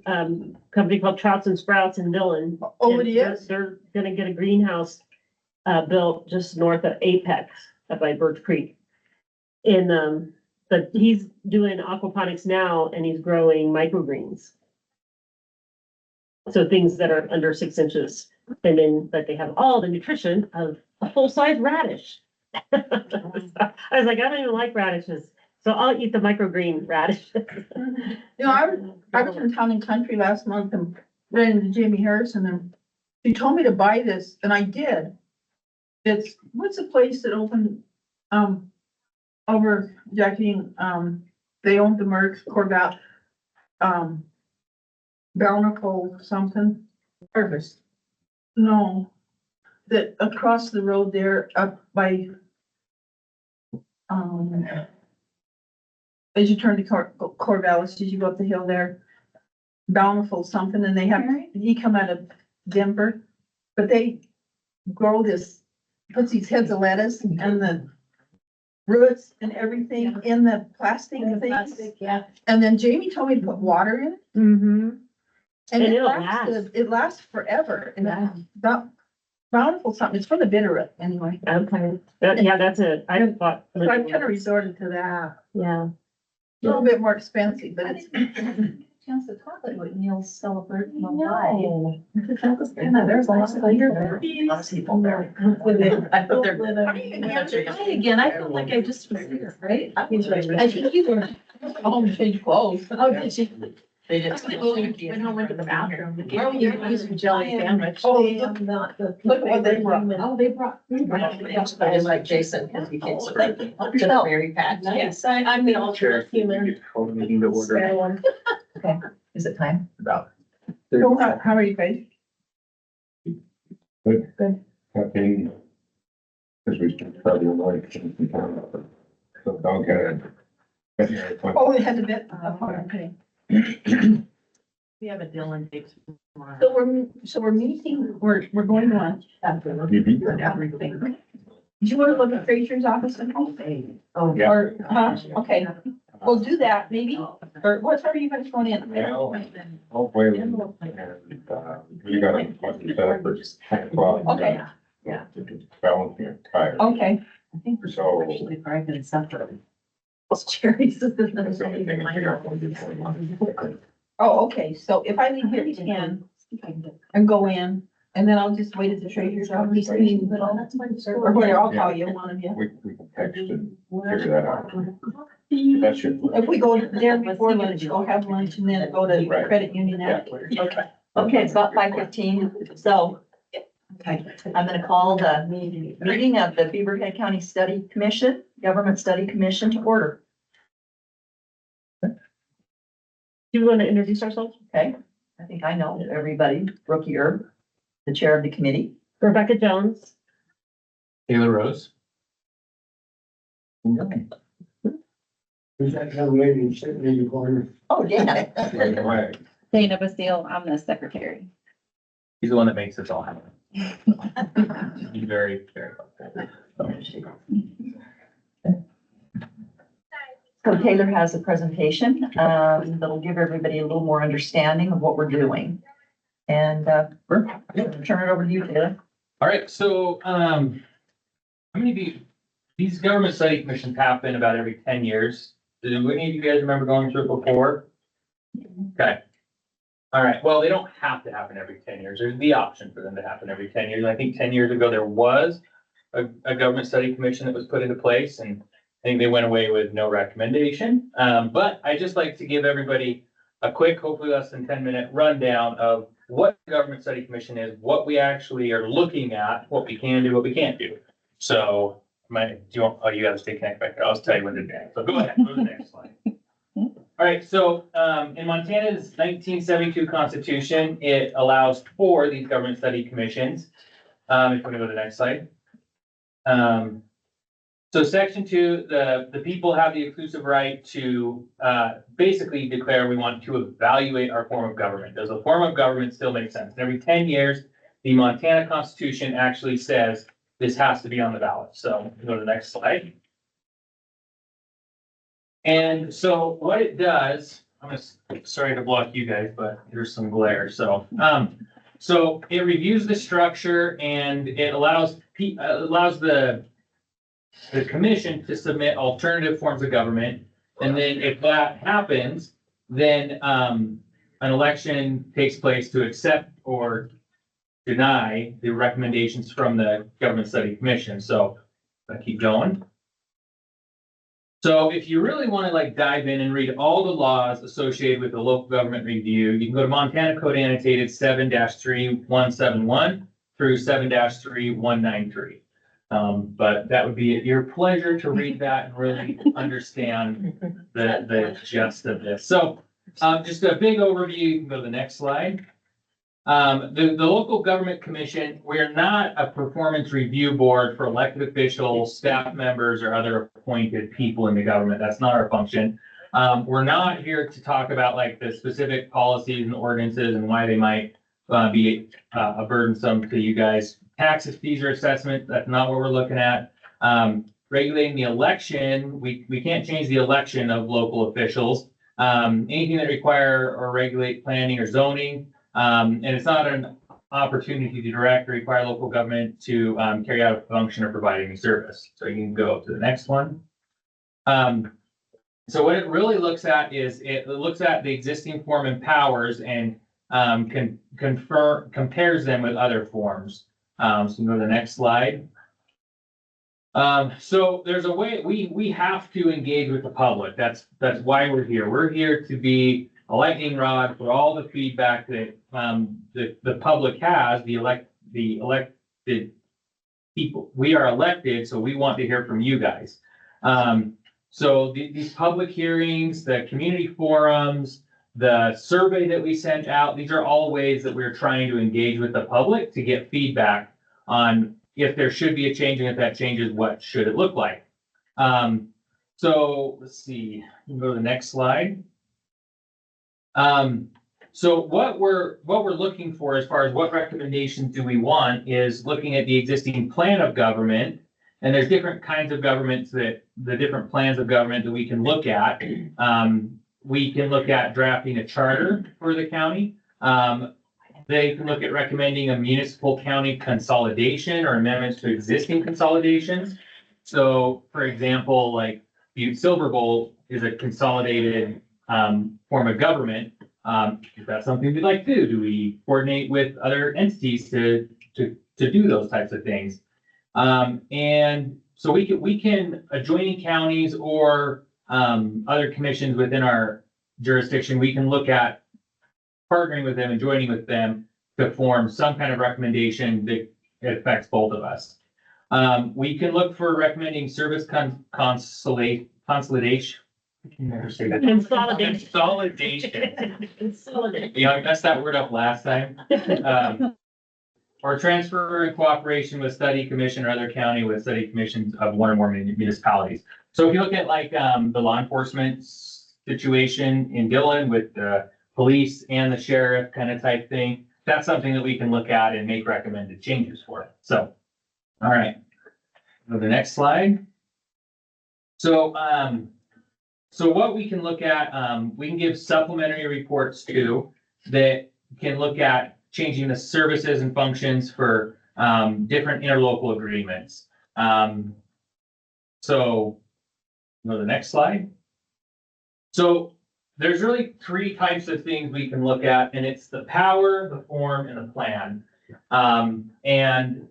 company called Trouts and Sprouts in Dillon. Oh, And it is? They're gonna get a greenhouse, built just north of Apex, up by Birch Creek. And, but he's doing aquaponics now and he's growing microgreens. So things that are under 6 inches, and then, but they have all the nutrition of a full-size radish. I was like, I don't even like radishes, so I'll eat the microgreen radishes. You know, I was in Town and Country last month and ran into Jamie Harrison and she told me to buy this and I did. It's, what's the place that opened, over Jackie, they owned the Merck, Corval, Bountiful something. Harvest. No, that across the road there up by, as you turn to Corvallis, as you go up the hill there, Bountiful something, and they have, he come out of Denver, but they grow this, puts these heads of lettuce and the roots and everything in the plastic things. Yeah. And then Jamie told me to put water in it. Mm-hmm. And And it it'll lasted, it lasts forever. And Yeah. that Bountiful something, it's from the Bitterroot anyway. Okay, yeah, that's it, I thought. So I've kind of resorted to that. Yeah, A little bit more expensive, but it's. Chance to talk about Neil's celebration of No. There's lots of people. Lots of people there. I thought they're. Hi again, I feel like I just was here, right? I think you were home to change clothes. Oh, did you? They just. Went home, went to the bathroom. Oh, you're using jelly sandwich. Oh, I'm not the. Look what they brought. Oh, they brought. I like Jason because he can sort of, just very fat. Yes, I'm the alternate human. Call the meeting to order. Okay, is it time? About. So how are you guys? Nothing. Because we should probably avoid. So don't get it. Oh, it had a bit. Okay. We have a Dylan date tomorrow. So we're meeting, we're going to Mhm. Everything. do you want to look at Fraser's office and all? Oh, Yeah. Or, okay, we'll do that maybe, or what time are you guys going in? Well, hopefully, and, we got a set up for 10 o'clock. Okay. Yeah. Balancing your tires. Okay, I think we're So- actually driving something. Those cherries. That's the only thing I figure out what to do for a month. oh, okay, so if I leave here at 10 and go in, and then I'll just wait at the treasurer's office, or where, I'll call you, one of you. We can text and figure that out. That should. If we go there before lunch, go have lunch and then go to Right. credit union after. Okay. Okay, it's about 5:15, so, okay, I'm gonna call the meeting of the Beaverhead County Study Commission, Government Study Commission to order, do you want to introduce ourselves? okay? I think I know everybody, Brooke Yerb, the chair of the committee. Rebecca Jones. Taylor Rose. Who's that young lady sitting in the corner? Oh, Dana. Right away. Dana Basile, I'm the secretary. He's the one that makes this all happen. He's very, very helpful. So Taylor has a presentation, that'll give everybody a little more understanding of what we're doing. And, Sure. turn it over to you, Taylor. All right, so, how many of you, these government study commissions happen about every 10 years. Do any of you guys remember going through it before? Okay. All right, well, they don't have to happen every 10 years. There's the option for them to happen every 10 years. I think 10 years ago, there was a government study commission that was put into place, and I think they went away with no recommendation. But I just like to give everybody a quick, hopefully less than 10-minute rundown of what the government study commission is, what we actually are looking at, what we can do, what we can't do. So, you gotta stay connected back there. I'll just tell you when to do. So go ahead, go to the next slide. All right, so, in Montana's 1972 Constitution, it allows for these government study commissions. If you want to go to the next slide. So section 2, the people have the exclusive right to, basically declare we want to evaluate our form of government. Does a form of government still make sense? And every 10 years, the Montana Constitution actually says this has to be on the ballot. So go to the next slide. And so what it does, sorry to block you guys, but there's some glare, so. So it reviews the structure and it allows the commission to submit alternative forms of government. And then if that happens, then, an election takes place to accept or deny the recommendations from the Government Study Commission. So I keep going. So if you really want to like dive in and read all the laws associated with the local government review, you can go to Montana Code Annotated 7-3171 through 7-3193. But that would be at your pleasure to read that and really understand the gist of this. So just a big overview, you can go to the next slide. The local government commission, we're not a performance review board for elected officials, staff members, or other appointed people in the government. That's not our function. We're not here to talk about like the specific policies and ordinances and why they might be burdensome to you guys. Taxes, fees, or assessment, that's not what we're looking at. Regulating the election, we can't change the election of local officials. Anything that require or regulate planning or zoning. And it's not an opportunity to direct or require local government to carry out a function or provide any service. So you can go to the next one. So what it really looks at is it looks at the existing form and powers and compares them with other forms. So you can go to the next slide. So there's a way we have to engage with the public. That's why we're here. We're here to be a lightning rod for all the feedback that the public has, the elected people. We are elected, so we want to hear from you guys. So these public hearings, the community forums, the survey that we sent out, these are all ways that we're trying to engage with the public to get feedback on if there should be a change, and if that changes, what should it look like? So let's see, we'll go to the next slide. So what we're looking for as far as what recommendations do we want is looking at the existing plan of government, and there's different kinds of governments the different plans of government that we can look at. We can look at drafting a charter for the county. They can look at recommending a municipal county consolidation or amendments to existing consolidations. So for example, like Butte Silver Bowl is a consolidated form of government. Is that something we'd like to do? Do we coordinate with other entities to do those types of things? And so we can adjoining counties or other commissions within our jurisdiction, we can look at partnering with them and joining with them to form some kind of recommendation that affects both of us. We can look for recommending service consolidation. I can never say that. Consolidation. Consolidation. Yeah, I messed that word up last time. Or transfer in cooperation with study commission or other county with study commissions of one or more municipalities. So if you look at like the law enforcement situation in Dillon with the police and the sheriff kind of type thing, that's something that we can look at and make recommended changes for. So, all right, go to the next slide. So, so what we can look at, we can give supplementary reports to that can look at changing the services and functions for different interlocal agreements. So, go to the next slide. So there's really three types of things we can look at, and it's the power, the form, and the plan. And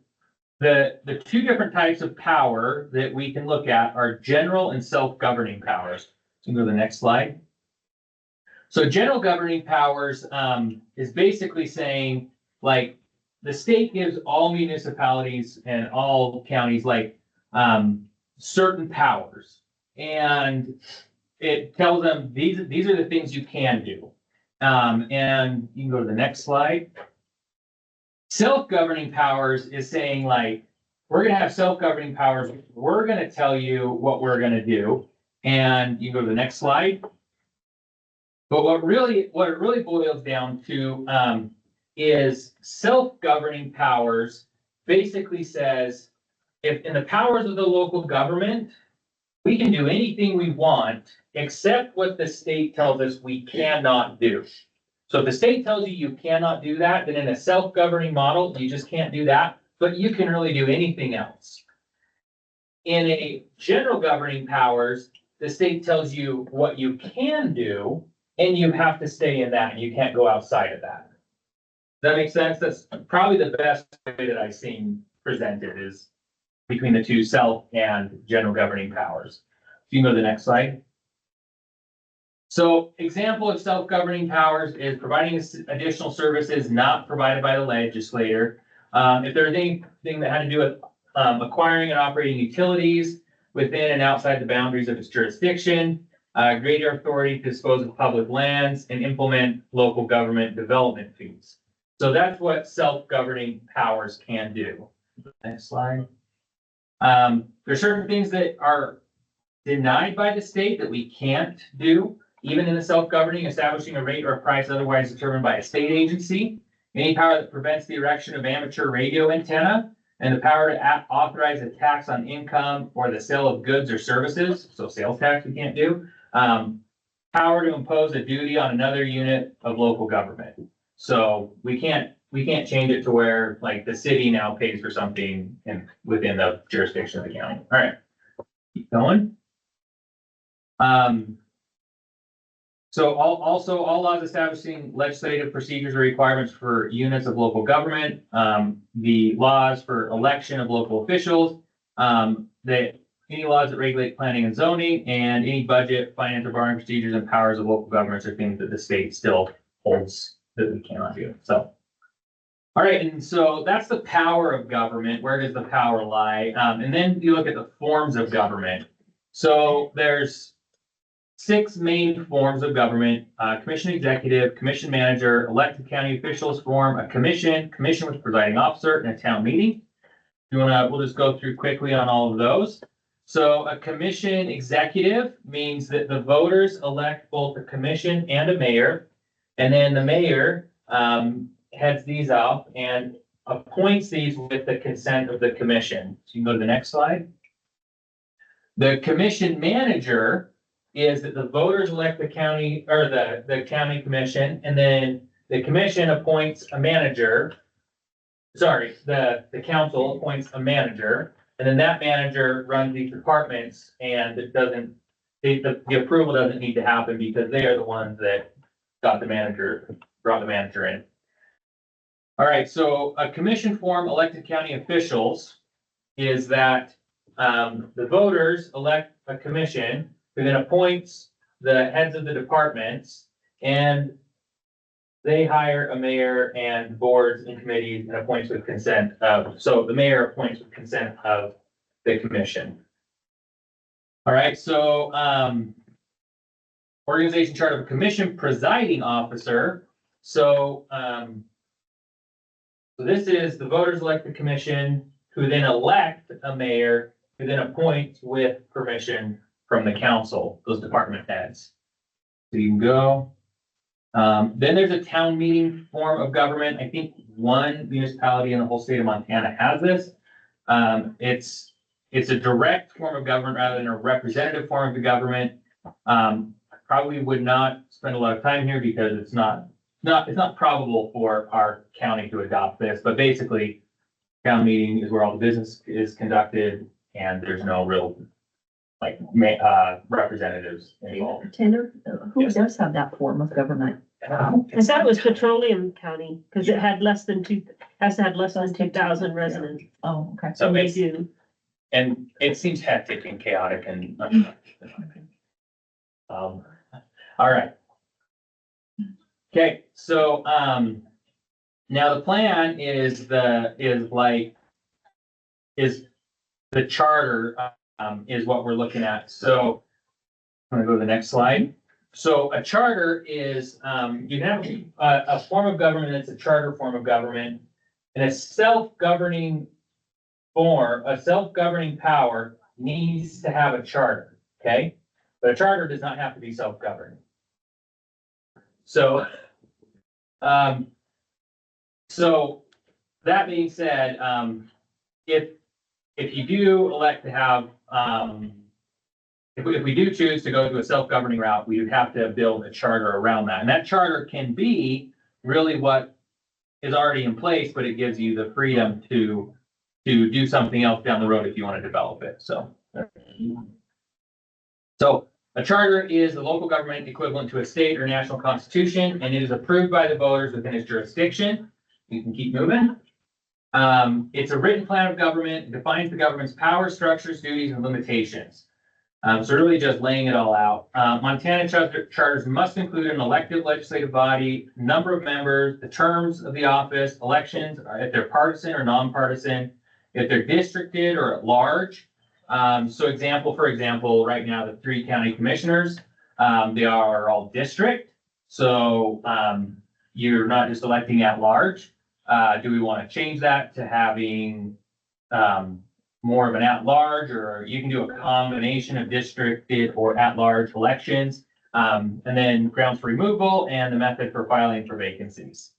the two different types of power that we can look at are general and self-governing powers. So you can go to the next slide. So general governing powers is basically saying, like, the state gives all municipalities and all counties like certain powers, and it tells them these are the things you can do. And you can go to the next slide. Self-governing powers is saying, like, we're going to have self-governing powers. We're going to tell you what we're going to do. And you go to the next slide. But what it really boils down to is self-governing powers basically says, if in the powers of the local government, we can do anything we want except what the state tells us we cannot do. So if the state tells you you cannot do that, then in a self-governing model, you just can't do that, but you can really do anything else. In a general governing powers, the state tells you what you can do, and you have to stay in that, and you can't go outside of that. Does that make sense? That's probably the best way that I've seen presented is between the two self and general governing powers. You can go to the next slide. So example of self-governing powers is providing additional services not provided by the legislator. If there's anything that had to do with acquiring and operating utilities within and outside the boundaries of its jurisdiction, greater authority to dispose of public lands and implement local government development fees. So that's what self-governing powers can do. Next slide. There's certain things that are denied by the state that we can't do, even in the self-governing, establishing a rate or a price otherwise determined by a state agency, any power that prevents the erection of amateur radio antenna, and the power to authorize a tax on income or the sale of goods or services, so sales tax we can't do, power to impose a duty on another unit of local government. So we can't change it to where like the city now pays for something within the jurisdiction of the county. All right, keep going. So all laws establishing legislative procedures or requirements for units of local government, the laws for election of local officials, any laws that regulate planning and zoning, and any budget, finance, or borrowing procedures and powers of local governments are things that the state still holds that we cannot do. So, all right, and so that's the power of government. Where does the power lie? And then you look at the forms of government. So there's 6 main forms of government: commission executive, commission manager, elected county officials form a commission with presiding officer, and a town meeting. We'll just go through quickly on all of those. So a commission executive means that the voters elect both a commission and a mayor, and then the mayor heads these up and appoints these with the consent of the commission. So you can go to the next slide. The commission manager is that the voters elect the county or the county commission, and then the commission appoints a manager. Sorry, the council appoints a manager, and then that manager runs these departments, and it doesn't, the approval doesn't need to happen because they are the ones that brought the manager in. All right, so a commission form elected county officials is that the voters elect a commission who then appoints the heads of the departments, and they hire a mayor and boards and committees and appoints with consent of, so the mayor appoints with consent of the commission. All right, so organization chart of a commission presiding officer. So, so this is the voters elect the commission who then elect a mayor who then appoints with permission from the council, those department heads. So you can go. Then there's a town meeting form of government. I think one municipality in the whole state of Montana has this. It's a direct form of government rather than a representative form of the government. Probably would not spend a lot of time here because it's not probable for our county to adopt this, but basically town meeting is where all the business is conducted and there's no real like representatives involved. Tanner, who Yes. does have that form of government? I thought it was Petroleum County, because it had has to have less than 2,000 residents. Oh, okay. So They it's, do. and it seems hectic and chaotic and. All right. Okay, so, now the plan is the charter, is what we're looking at. So I'm gonna go to the next slide. So a charter is, you have a form of government that's a charter form of government, and a self-governing power needs to have a charter, okay? But a charter does not have to be self-governing. So, so that being said, if you do elect to have, if we do choose to go to a self-governing route, we would have to build a charter around that. And that charter can be really what is already in place, but it gives you the freedom to do something else down the road if you want to develop it. So a charter is the local government equivalent to a state or national constitution, and it is approved by the voters within its jurisdiction. You can keep moving. It's a written plan of government, defines the government's power, structures, duties, and limitations. So really just laying it all out. Montana charters must include an elected legislative body, number of members, the terms of the office, elections, if they're partisan or nonpartisan, if they're districted or at large. For example, right now, the 3 county commissioners, they are all district. So you're not just electing at large. Do we want to change that to having more of an at-large, or you can do a combination of districted or at-large elections, and then grounds for removal and the method for filing for vacancies.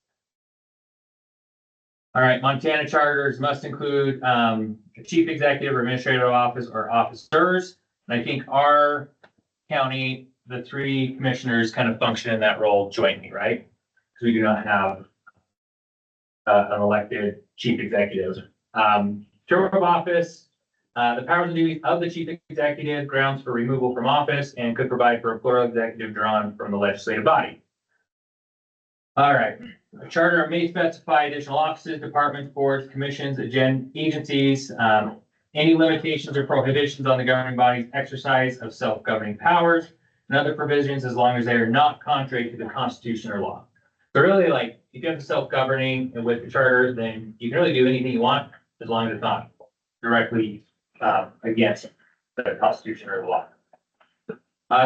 All right, Montana charters must include a chief executive or administrative office or officers. And I think our county, the 3 commissioners kind of function in that role jointly, right? Because we do not have an elected chief executive. Term of office, the powers and duties of the chief executive, grounds for removal from office, and could provide for a plural executive drawn from the legislative body. All right, a charter may specify additional offices, departments, boards, commissions, agencies, any limitations or prohibitions on the governing body's exercise of self-governing powers, and other provisions as long as they are not contrary to the Constitution or law. So really, like, if you have the self-governing and with the charter, then you can really do anything you want as long as it's not directly against the Constitution or the law.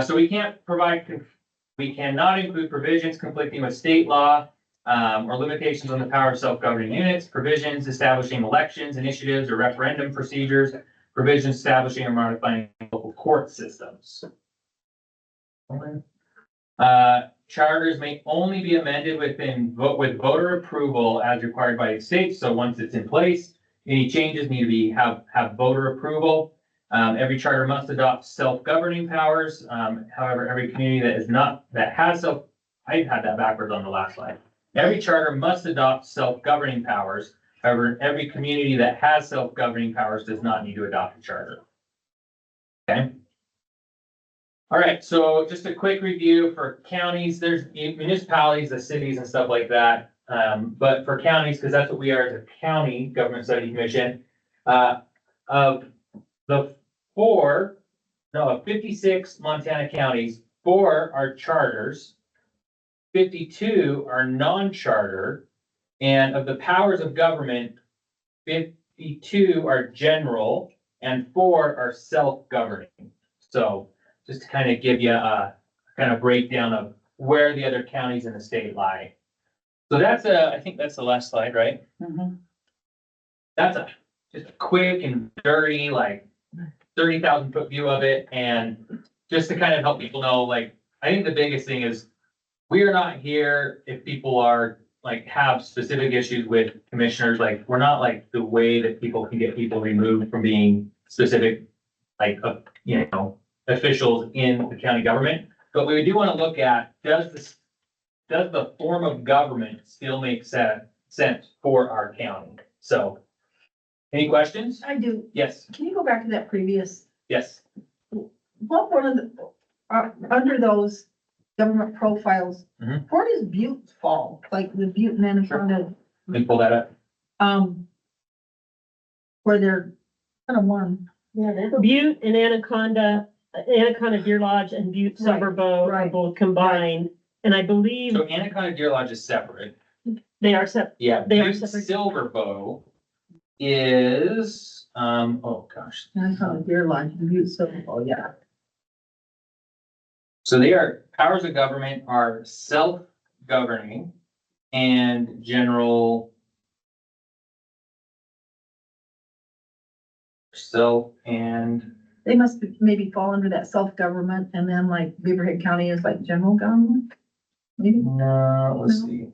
So we cannot include provisions conflicting with state law or limitations on the power of self-governing units, provisions establishing elections, initiatives, or referendum procedures, provisions establishing or modifying local court systems. Charters may only be amended with voter approval as required by the state. So once it's in place, any changes need to have voter approval. Every charter must adopt self-governing powers. However, every community I had that backwards on the last slide. Every charter must adopt self-governing powers. However, every community that has self-governing powers does not need to adopt a charter. Okay. All right, so just a quick review for counties. There's municipalities, the cities and stuff like that. But for counties, because that's what we are as a county government study commission, of the 56 Montana counties, 4 are charters, 52 are non-charter, and of the powers of government, 52 are general and 4 are self-governing. So just to kind of give you a kind of breakdown of where the other counties in the state lie. So I think that's the last slide, right? Mhm. That's just a quick and dirty, like 30,000 foot view of it. And just to kind of help people know, like, I think the biggest thing is we are not here if people are like have specific issues with commissioners. Like, we're not like the way that people can get people removed from being specific, like, officials in the county government. But we do want to look at, does the form of government still make sense for our county? So, any questions? I do. Yes, Can you go back to that previous, yes. what one of the, under those government profiles, Mhm. where does Butte fall? Like the Butte and Anaconda, Let me pull that up. where they're kind of one. Butte and Anaconda, Deer Lodge and Butte Silver Bow are right, both combined. And I believe So Anaconda Deer Lodge is separate. they are separate. Yeah, They are Butte separate. Silver Bow is, oh gosh. Anaconda Deer Lodge, Butte, so, oh, yeah. So powers of government are self-governing and general. They must maybe fall under that self-government, and then like Beaverhead County is like general government? Maybe, No, let's No. see.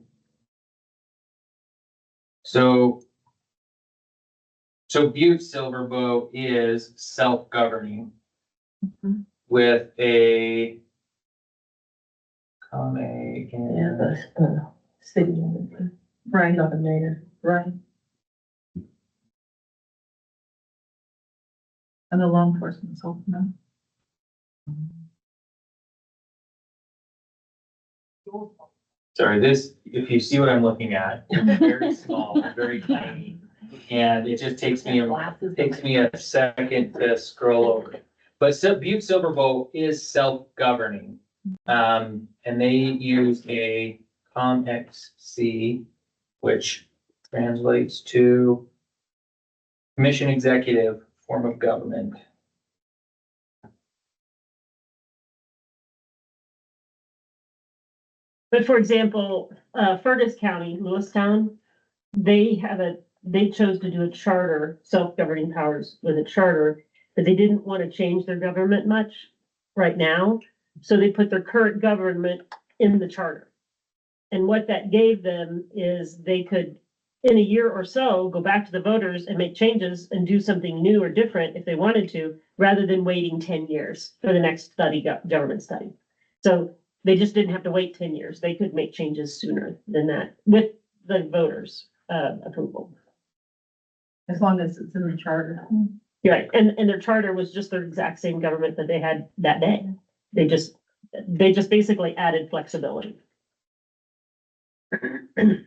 So Butte Silver Bow is self-governing. Mhm. with a county and City. Right, Not the mayor. right. And the law enforcement, so, no. sorry, this, if you see what I'm looking at, it's very small, very tiny. And it just takes me a second to scroll over. But Butte Silverbow is self-governing. And they use a ComXC, which translates to Commission Executive Form of Government. But for example, Fergus County, Lewistown, they chose to do a charter, self-governing powers with a charter, but they didn't want to change their government much right now. So they put their current government in the charter. And what that gave them is they could, in a year or so, go back to the voters and make changes and do something new or different if they wanted to, rather than waiting 10 years for the next government study. So they just didn't have to wait 10 years. They could make changes sooner than that with the voters' approval. As long as it's in the charter. Right, and their charter was just their exact same government that they had that day. They just basically added flexibility. And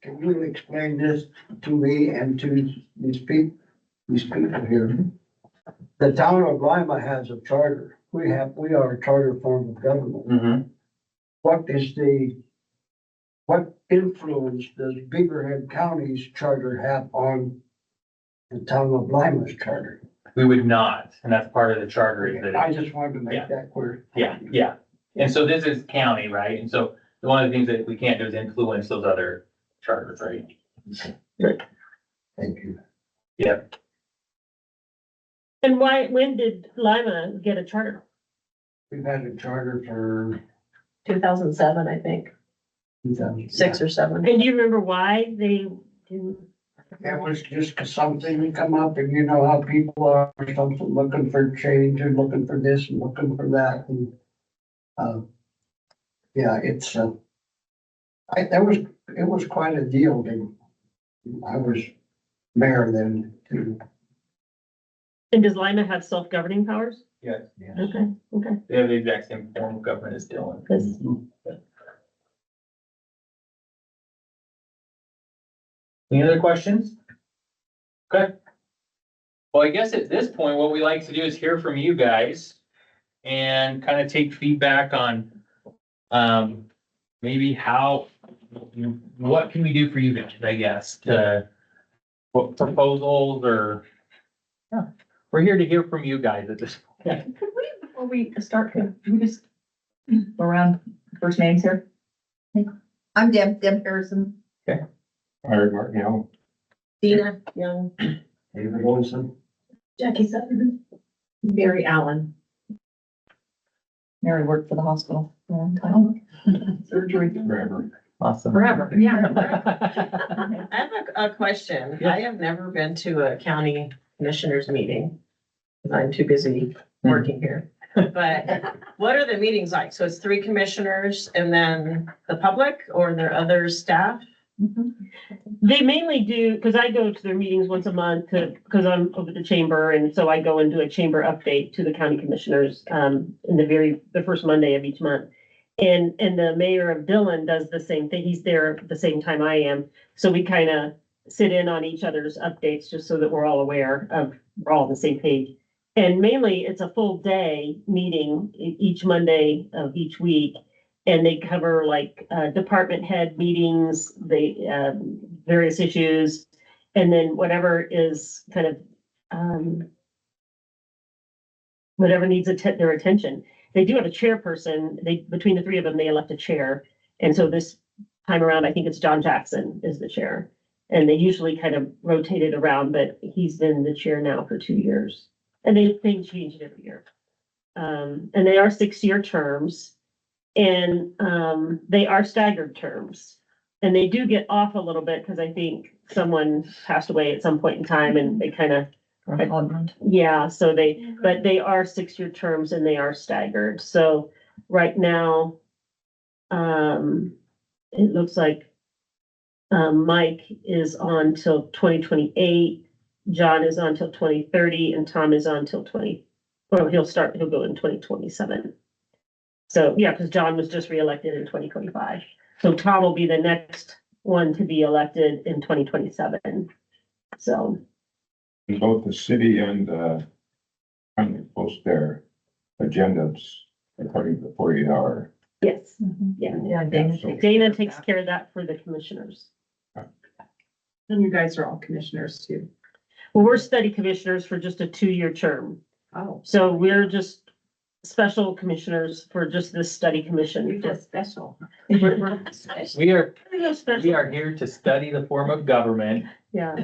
can you explain this to me and to these people here? The town of Lima has a charter. We are a charter form of government. What influence does Beaverhead County's charter have on the town of Lima's charter? We would not, and that's part of the charter is that. I just wanted to make that clear. Yeah. And so this is county, right? And so one of the things that we can't do is influence those other charters, right? Thank you. Yep. And when did Lima get a charter? We've had a charter for 2007, I think, 2000. 6 or 7. And do you remember why they didn't? It was just 'cause something would come up and you know how people are, something looking for change and looking for this and looking for that and, yeah, it's, it was quite a deal. I was mayor then too. And does Lima have self-governing powers? Yes. Okay. They have the exact same form of government as Dillon. Because Any other questions? Okay. Well, I guess at this point, what we like to do is hear from you guys and kind of take feedback on, maybe how, what can we do for you guys, I guess, to, what proposals or, yeah, we're here to hear from you guys at this point. Could we, before we start, could we just go around first names here? I'm Deb Harrison. Hired Martin, Dina Young, David Olson. Jackie Sutton, Mary Allen. Mary worked for the hospital for a long time. Surgery. forever. Awesome. Forever, yeah. I have a question. Yeah. I have never been to a county commissioners meeting. Because I'm too busy working here. But what are the meetings like? So it's 3 commissioners and then the public, or are there other staff? they mainly do, because I go to their meetings once a month because I'm over the chamber, and so I go and do a chamber update to the county commissioners in the first Monday of each month. And the mayor of Dillon does the same thing. He's there at the same time I am. So we kind of sit in on each other's updates just so that we're all aware of, we're all on the same page. And mainly it's a full day meeting each Monday of each week. And they cover like department head meetings, various issues, and then whatever is kind of whatever needs their attention. They do have a chairperson. Between the 3 of them, they elect a chair. And so this time around, I think it's John Jackson is the chair. And they usually kind of rotate it around, but he's been the chair now for 2 years. And they change it every year. And they are 6-year terms. And they are staggered terms. And they do get off a little bit because I think someone passed away at some point in time and they kind of Yeah, so but they are 6-year terms and they are staggered. So right now, it looks like Mike is on till 2028, John is on till 2030, and Tom is on till he'll go in 2027. So, yeah, because John was just reelected in 2025. So Tom will be the next one to be elected in 2027. So, Both the city and, county post their agendas according to the 48 hour. yes, yeah. Yeah, Dana takes care of that for the commissioners. And you guys are all commissioners too. Well, we're study commissioners for just a 2-year term. Oh. So we're just special commissioners for just this study commission. You're just special. We are here to study the form of government Yeah,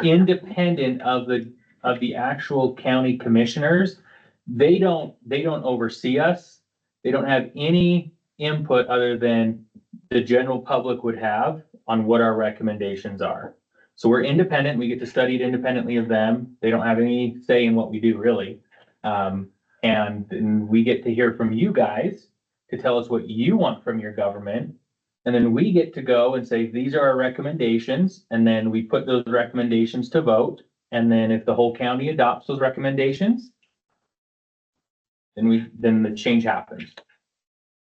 independent of the actual county commissioners. They don't oversee us. They don't have any input other than the general public would have on what our recommendations are. So we're independent. We get to study it independently of them. They don't have any say in what we do, really. And then we get to hear from you guys to tell us what you want from your government. And then we get to go and say, these are our recommendations. And then we put those recommendations to vote. And then if the whole county adopts those recommendations, then the change happens.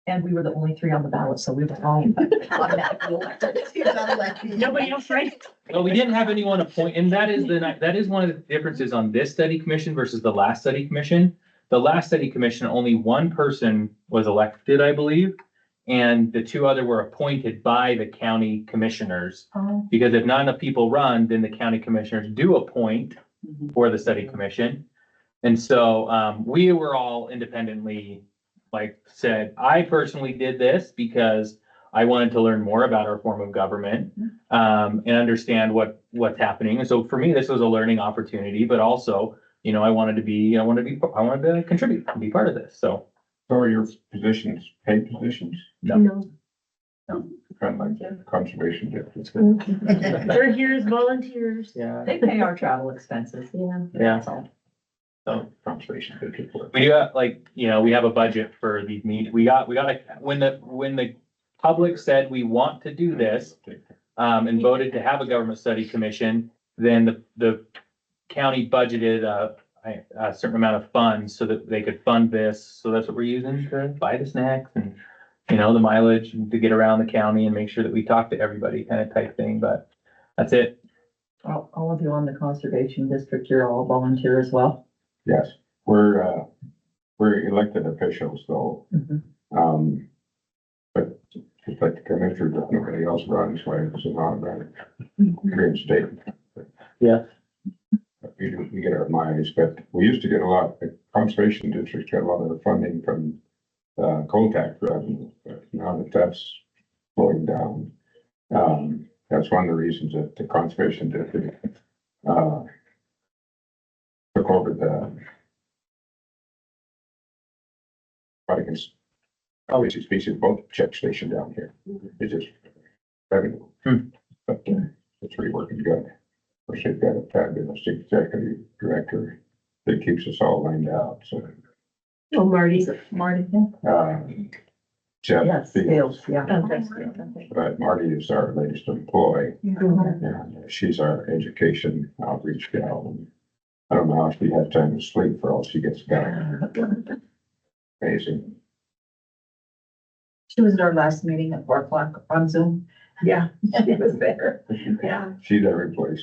And we were the only 3 on the ballot, so we were all automatically elected. nobody else, right? Well, we didn't have anyone appoint, and that is one of the differences on this study commission versus the last study commission. The last study commission, only one person was elected, I believe, and the 2 other were appointed by the county commissioners. Because if not enough people run, then the county commissioners do appoint for the study commission. And so, we were all independently, said, I personally did this because I wanted to learn more about our form of government, and understand what's happening. And so for me, this was a learning opportunity, but also, I wanted to contribute and be part of this. So. So are your positions paid positions? No. Kind of like conservation districts. We're here as volunteers. Yeah. They pay our travel expenses. Yeah. Yeah. So conservation district. We do have, we have a budget for these meetings. when the public said we want to do this, and voted to have a government study commission, then the county budgeted a certain amount of funds so that they could fund this. So that's what we're using to buy the snacks and, the mileage and to get around the county and make sure that we talk to everybody kind of type thing, but that's it. All of you on the conservation district, you're all volunteer as well? Yes, we're elected officials though. But just like the commissioners, if nobody else runs, why it's an automatic here in state. Yeah. We get our mileage, but we used to get a lot, the conservation districts got a lot of the funding from coal tax revenue, but now that's slowing down. That's one of the reasons that the conservation district took over the invasive species boat check station down here. It's just revenue. But it's really working good. Of course, they've got a fabulous executive director that keeps us all lined out, so. Oh, Marty. Jeff Yes, Fields, yeah. Okay. but Marty is our latest employee, and she's our education outreach gal. And I don't know how she has time to sleep for all she gets done. Amazing. She was at our last meeting at 4 o'clock on Zoom. Yeah, she was there. Yeah. She's every place.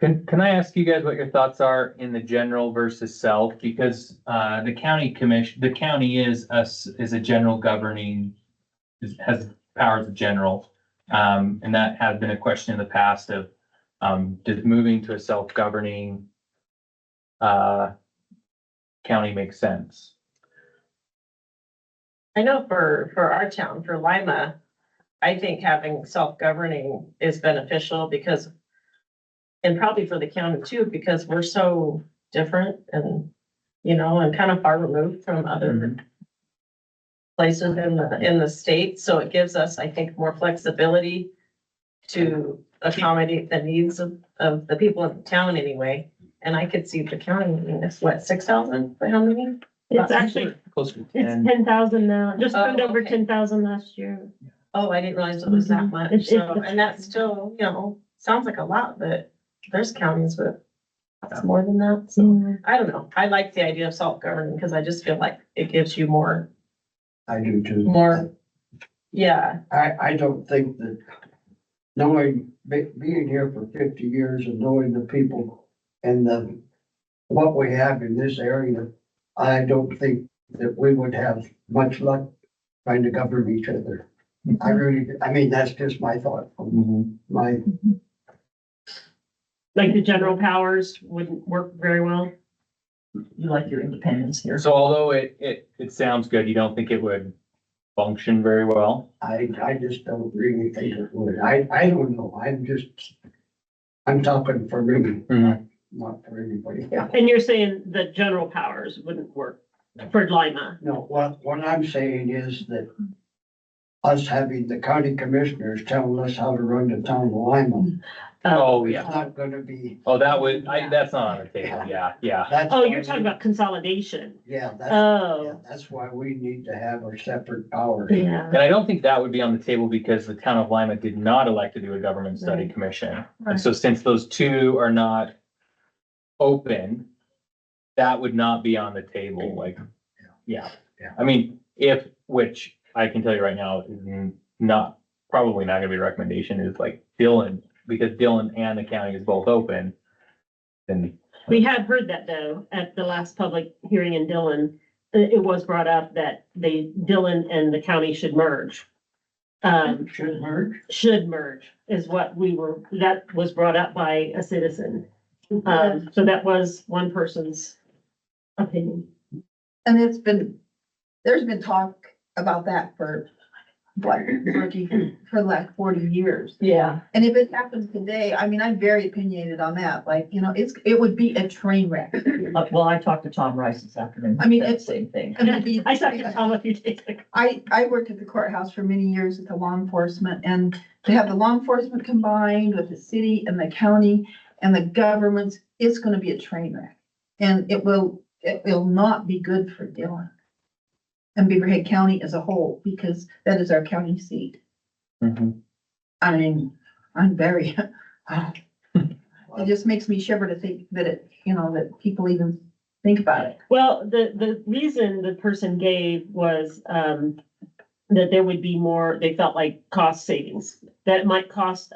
Can I ask you guys what your thoughts are in the general versus self? Because, the county is a general governing, has powers of general. And that has been a question in the past of, does moving to a self-governing, county make sense? I know for our town, for Lima, I think having self-governing is beneficial because, and probably for the county too, because we're so different and, and kind of far removed from other places in the state. So it gives us, I think, more flexibility to accommodate the needs of the people in the town anyway. And I could see the county meeting is what, 6,000 for how many? It's actually, Close to it's 10. 10,000 now, just Oh, over okay. 10,000 last year. Oh, I didn't realize it was that Mhm. much. It's- So, and that's still, sounds like a lot, but there's counties with lots more than that. So So, I don't know. I like the idea of self-governing because I just feel like it gives you more, I do too. yeah. I don't think that knowing, being here for 50 years and knowing the people and what we have in this area, I don't think that we would have much luck trying to govern each other. I mean, that's just my thought, Mhm. my, like the general powers wouldn't work very well. You like your independence here. So although it sounds good, you don't think it would function very well? I just don't really think it would. I don't know. I'm talking for me, Mhm. not for anybody. And you're saying the general powers wouldn't work for Lima. No, what I'm saying is that us having the county commissioners telling us how to run the town of Lima. Oh, It's yeah. not gonna be, Oh, that's not on the table. Yeah. that's. Oh, why you're talking we- about consolidation. Yeah, yeah, Oh, that's why we need to have a separate power. yeah. And I don't think that would be on the table because the town of Lima did not elect to do a government study Right. commission. And so since those two are not open, that would not be on the table, like, yeah. Yeah. I mean, which I can tell you right now, is probably not gonna be a recommendation, is like Dillon, because Dillon and the county is both open. Then, We had heard that though, at the last public hearing in Dillon, it was brought up that Dillon and the county should merge. Should merge. Should merge is what that was brought up by a citizen. So that was one person's opinion. And there's been talk about that for for like 40 years. Yeah. And if it happens today, I mean, I'm very opinionated on that, like, it would be a train wreck. Well, I talked to Tom Rice this afternoon. I mean, Said the it's- Same thing. I mean, it'd be- I talked to Tom a few days ago. I worked at the courthouse for many years with the law enforcement, and to have the law enforcement combined with the city and the county and the governments, it's gonna be a train wreck. And it will not be good for Dillon and Beaverhead County as a whole, because that is our county seat. mhm. I mean, I'm very, it just makes me shiver to think that that people even think about it. Well, the reason the person gave was, that there would be more, they felt like cost savings. That it might cost,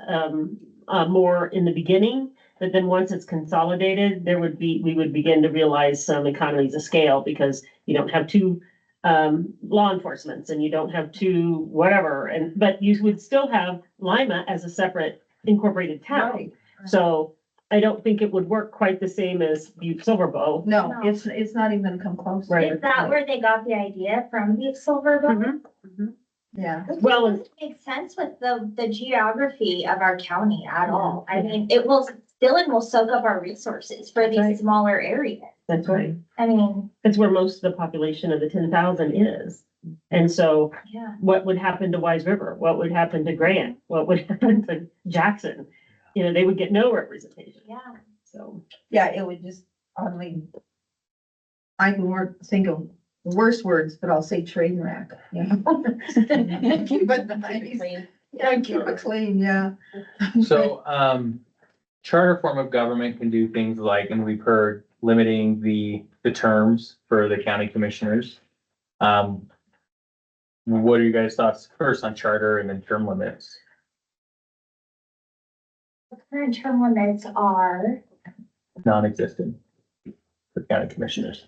more in the beginning, but then once it's consolidated, we would begin to realize some economies of scale because you don't have two, law enforcements and you don't have two whatever, but you would still have Lima as a separate incorporated town. Right. So I don't think it would work quite the same as Butte Silver Bow. No, No. it's not even gonna come close. Right. Is that where they got the idea from, the silver boat? Mhm. Yeah. It Well, doesn't make sense with the geography of our county at all. I mean, Dillon will soak up our resources for That's right. these smaller areas. That's right. I mean, That's where most of the population of the 10,000 is. And so yeah. what would happen to Wise River? What would happen to Grant? What would happen to Jackson? They would get no representation. Yeah. So, Yeah, it would just, I can think of worse words, but I'll say train wreck. Keep it nice. Yeah, keep it clean, yeah. So, charter form of government can do things like, and we've heard limiting the terms for the county commissioners. What are you guys' thoughts first on charter and then term limits? The current term limits are, Non-existent for county commissioners.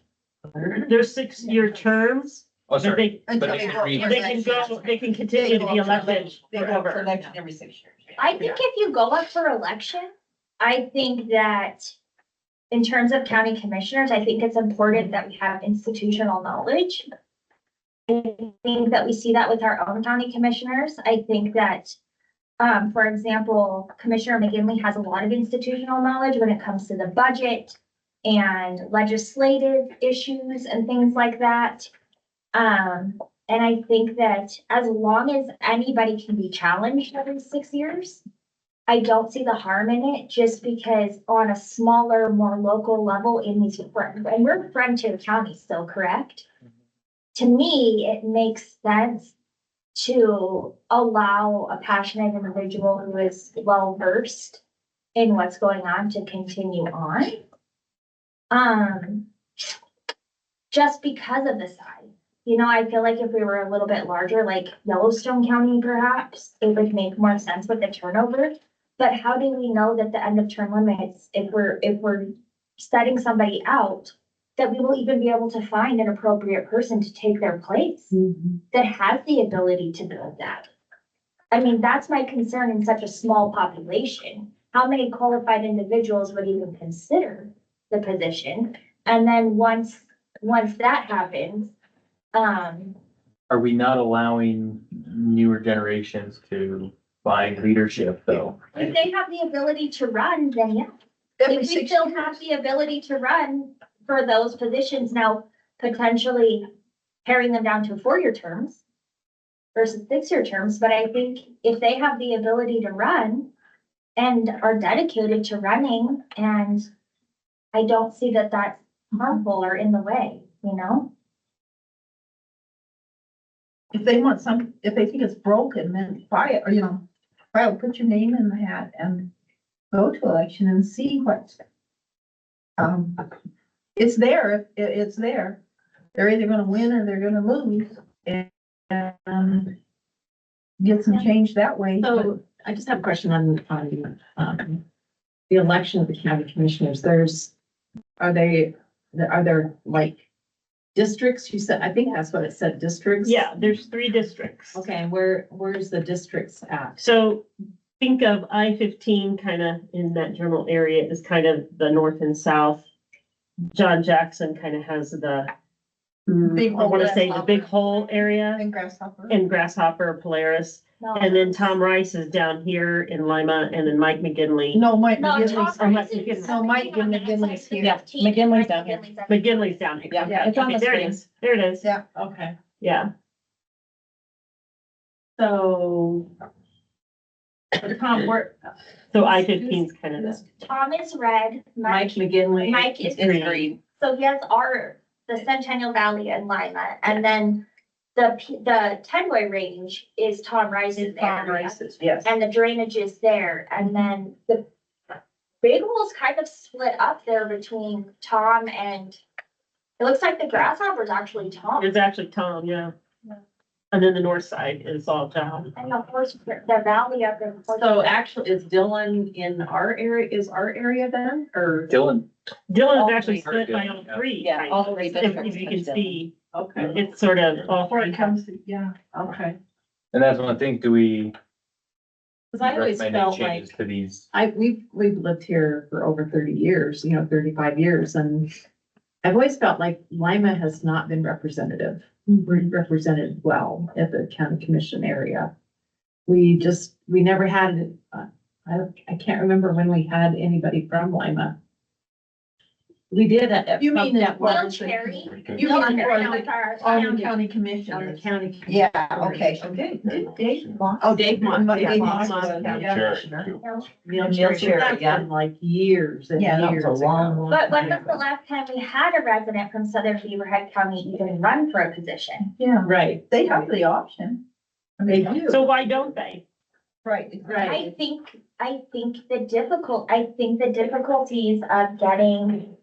there's 6-year terms, Oh, but sorry. they, But they can they can continue to be elected. They go for election every 6 years. I think if you go up for election, I think that in terms of county commissioners, I think it's important that we have institutional knowledge. I think that we see that with our own county commissioners. I think that, for example, Commissioner McGinley has a lot of institutional knowledge when it comes to the budget and legislative issues and things like that. And I think that as long as anybody can be challenged every 6 years, I don't see the harm in it just because on a smaller, more local level in these, and we're frontier county still, correct? To me, it makes sense to allow a passionate individual who is well versed in what's going on to continue on. Just because of the size. You know, I feel like if we were a little bit larger, like Yellowstone County perhaps, it would make more sense with the turnover. But how do we know that the end of term limits, if we're setting somebody out, that we will even be able to find an appropriate person to take their place that has the ability to do that? I mean, that's my concern in such a small population. How many qualified individuals would even consider the position? And then once that happens, Are we not allowing newer generations to find leadership though? if they have the ability to run, then yeah. Every If we 6 still years. have the ability to run for those positions now, potentially paring them down to 4-year terms versus 6-year terms, but I think if they have the ability to run and are dedicated to running, and I don't see that that's harmful or in the way, you know? If they want if they think it's broken, then buy it, or, you know, put your name in the hat and go to election and see what. It's there, it's there. They're either gonna win or they're gonna lose, and, get some change that way. So I just have a question on, the election of the county commissioners. Are there like districts? You said, I think that's what it said, districts? Yeah, there's 3 districts. Okay, and where's the districts at? So think of I-15 kind of in that general area is kind of the north and south. John Jackson kind of has the, Big I hole, want to say the Grasshopper. big hole area And Grasshopper. and Grasshopper, Polaris. No. And then Tom Rice is down here in Lima, and then Mike McGinley. No, Mike No, McGinley's, Tom Mike Rice is- McGinley. No, Mike McGinley's here. Yeah, McGinley's down here. McGinley's down here. Yeah, it's on Okay, the there it screen. is. There it is. Yeah. Okay, Yeah. so. Tom, So I-15 is kind of this. Tom is red, Mike Mike, McGinley. Mike is green. so he has the Centennial Valley and Lima, and then the Tenway Range is Tom Rice's Tom area. Rice's. Yes. And the drainage is there, and then the big hole's kind of split up there between Tom and, it looks like the Grasshopper's actually Tom. It's actually Tom, yeah. Yeah. And then the north side is all Tom. And of course, the valley up there. So actually, is Dylan in our area, then, or? Dylan, Dylan All is actually three. split by all 3. Yeah, kind all of. 3 If districts. if you can see, Okay, it's sort of all Before 3. it comes to, yeah. okay. and that's one thing, do we Cause I always recommend any felt changes like, to these? we've lived here for over 30 years, 35 years, and I've always felt like Lima has not been represented well at the county commission area. We never had, I can't remember when we had anybody from Lima. We did at. You mean at Will one- Cherry. You No, mean no, for no, the- with our On the county. county On the commissioners. county. Yeah, okay. Okay. Dave Moss. Oh, Dave Moss. Dave Moss Moss. was county Yeah. commissioner. Too. Neil Neil Cherry, Cherry, that's yeah. been like years and Yeah, that years was a ago. long But when was the last time we had a resident from Southern Beaverhead County even run for a position? Yeah, Right, they have the option. I mean, They do. So why don't they? Right. Right. I think the difficulties of getting,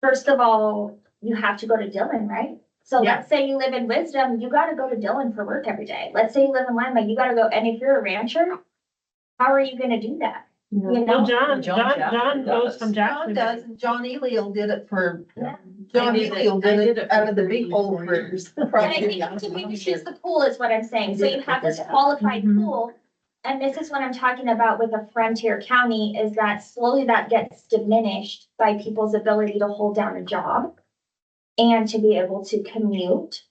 first of all, you have to go to Dillon, right? So Yeah. let's say you live in Wisdom, you gotta go to Dillon for work every day. Let's say you live in Lima, you gotta go, and if you're a rancher, how are you gonna do that? You Well, know? John Jackson goes from John Jackson. does, John Eliel did it for, Yeah. John I did it- Eliel I did did it it out for of the big 34 hole for. years. And I think to me, choose the pool is what I'm saying. So you have this qualified Mhm. pool. And this is what I'm talking about with a frontier county, is that slowly that gets diminished by people's ability to hold down a job and to be able to commute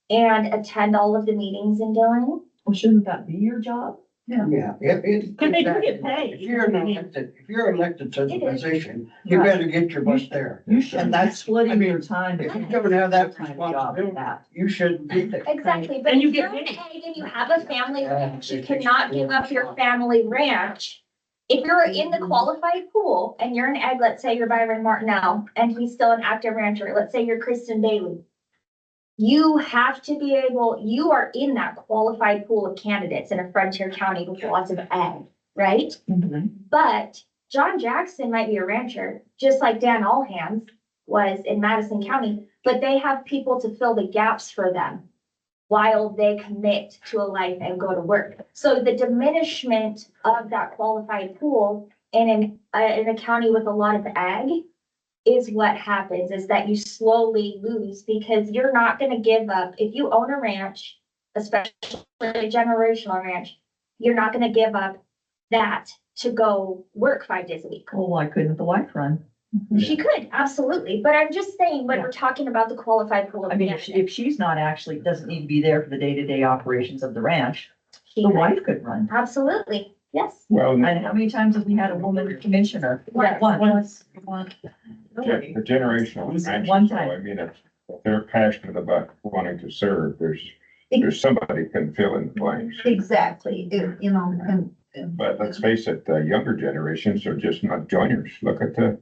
and attend all of the meetings in Dillon. Well, shouldn't that be your job? Yeah, it. Cause they do get paid. If you're elected to the It is. position, you Right. better get your butt there. You should. And that's splitting your time. If you don't have that responsibility, you shouldn't be there. Exactly, but And you if get you're an paid. egg and you have a family ranch, you cannot give up your family ranch If you're in the qualified pool and you're an egg, let's say you're Byron Martinell and he's still an active rancher, let's say you're Kristen Bailey. You have to be able, you are in that qualified pool of candidates in a frontier county with lots of egg, right? But John Jackson might be a rancher, just like Dan Allhands was in Madison County, but they have people to fill the gaps for them while they commit to a life and go to work. So the diminishment of that qualified pool in a county with a lot of ag is what happens, is that you slowly lose because you're not gonna give up. If you own a ranch, especially a generational ranch, you're not gonna give up that to go work 5 days a week. Well, why couldn't the wife run? She could, absolutely, but I'm just saying, when we're talking about the qualified pool of I mean, if candidates, she's not actually, doesn't need to be there for the day-to-day operations of the ranch, she the could, wife could run. absolutely, yes. Well, And how many times have we had a woman commissioner? One. the generational ranches, One so time. I mean, if they're passionate about wanting to serve, there's somebody can fill in the blanks. Exactly, you know, and. But let's face it, the younger generations are just not joiners. Look at the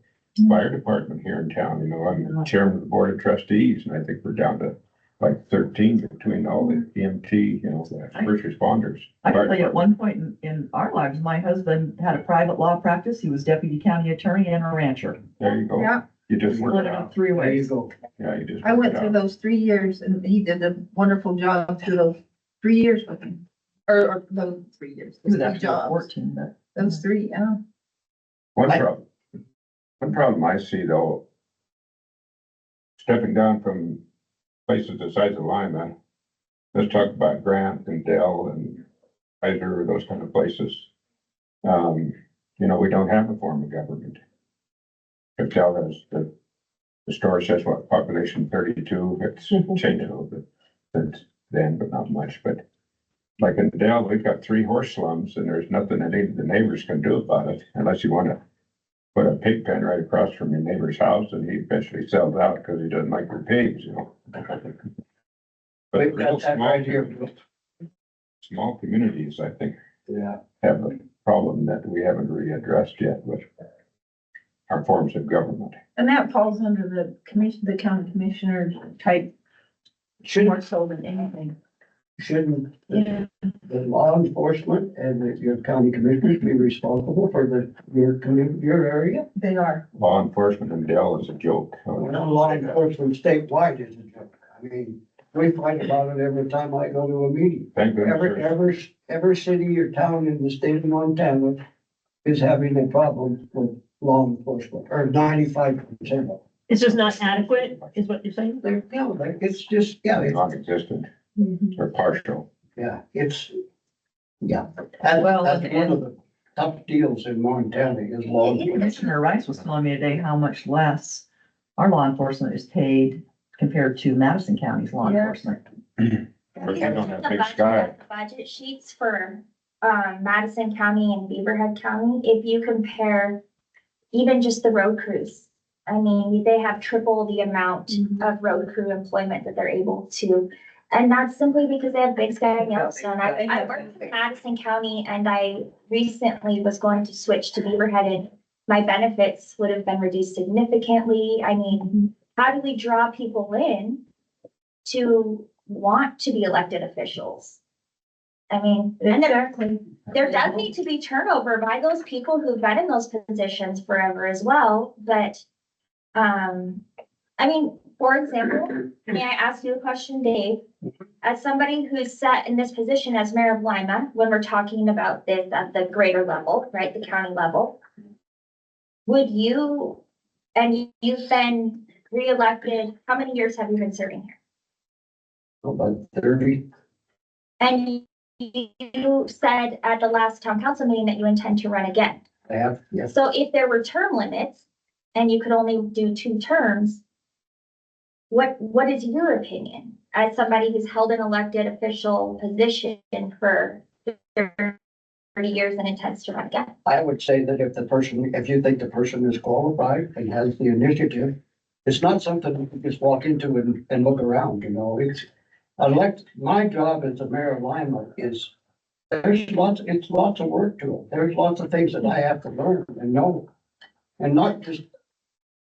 fire department here in town, you know, I'm chairman of the board of trustees, and I think we're down to like 13 between all the EMT, you know, the first responders. I can tell you at one point in our lives, my husband had a private law practice. He was deputy county attorney and a rancher. There you go. Yeah, You just work Split it it up out. 3 There you ways. go. Yeah, you just. I work went it through out. those 3 years and he did a wonderful job through those 3 years with me. Or those 3 years, He was those 3 actually jobs, 14, but. those 3, yeah. One problem I see though, stepping down from places the size of Lima, let's talk about Grant and Dell and Kaiser, those kind of places. You know, we don't have a form of government. If Dell has, the story says what, population 32, it's changed a little bit since then, but not much, but like in Dell, we've got 3 horse slums and there's nothing any of the neighbors can do about it unless you want to put a pig pen right across from your neighbor's house and he eventually sells out because he doesn't like your pigs, you know. But We've real got that right here. small communities, I think, Yeah. have a problem that we haven't really addressed yet with our forms of government. And that falls under the commission, the county commissioner type, more so than anything. Shouldn't Yeah. the law enforcement and your county commissioners be responsible for your community, your area? They are. Law enforcement in Dell is a joke. Well, law enforcement statewide is a joke. I mean, we fight about it every time I go to a meeting. Thank goodness. Every city or town in the state of Montana is having a problem with law enforcement, or 95% of them. It's just not adequate, is what you're saying? They're, you know, like, it's just, yeah, There's non-existent or partial. it's, yeah. And Well, that's one of the tough deals in Montana is law enforcement. Commissioner Rice was telling me today how much less our law enforcement is paid compared to Madison County's law Yeah. enforcement. But they don't have The big budget- sky. the Budget sheets for, Madison County and Beaverhead County, if you compare even just the road crews. I mean, they have triple the amount of road crew employment that they're able to. And that's simply because they have Big Sky and Yellowstone. I worked in Madison County and I recently was going to switch to Beaverhead and my benefits would have been reduced significantly. I mean, how do we draw people in to want to be elected officials? I mean, and there does need to be turnover by those people who've been in those positions forever as well, but, I mean, for example, may I ask you a question, Dave? As somebody who's sat in this position as mayor of Lima, when we're talking about this at the greater level, right, the county level, would you, and you've been reelected, how many years have you been serving here? About 30. And you said at the last town council meeting that you intend to run again. I have, yes. So if there were term limits and you could only do 2 terms, what is your opinion as somebody who's held an elected official position for 30 years and intends to run again? I would say that if you think the person is qualified and has the initiative, it's not something you can just walk into and look around, you know, my job as the mayor of Lima is it's lots of work to it. There's lots of things that I have to learn and know. And not just,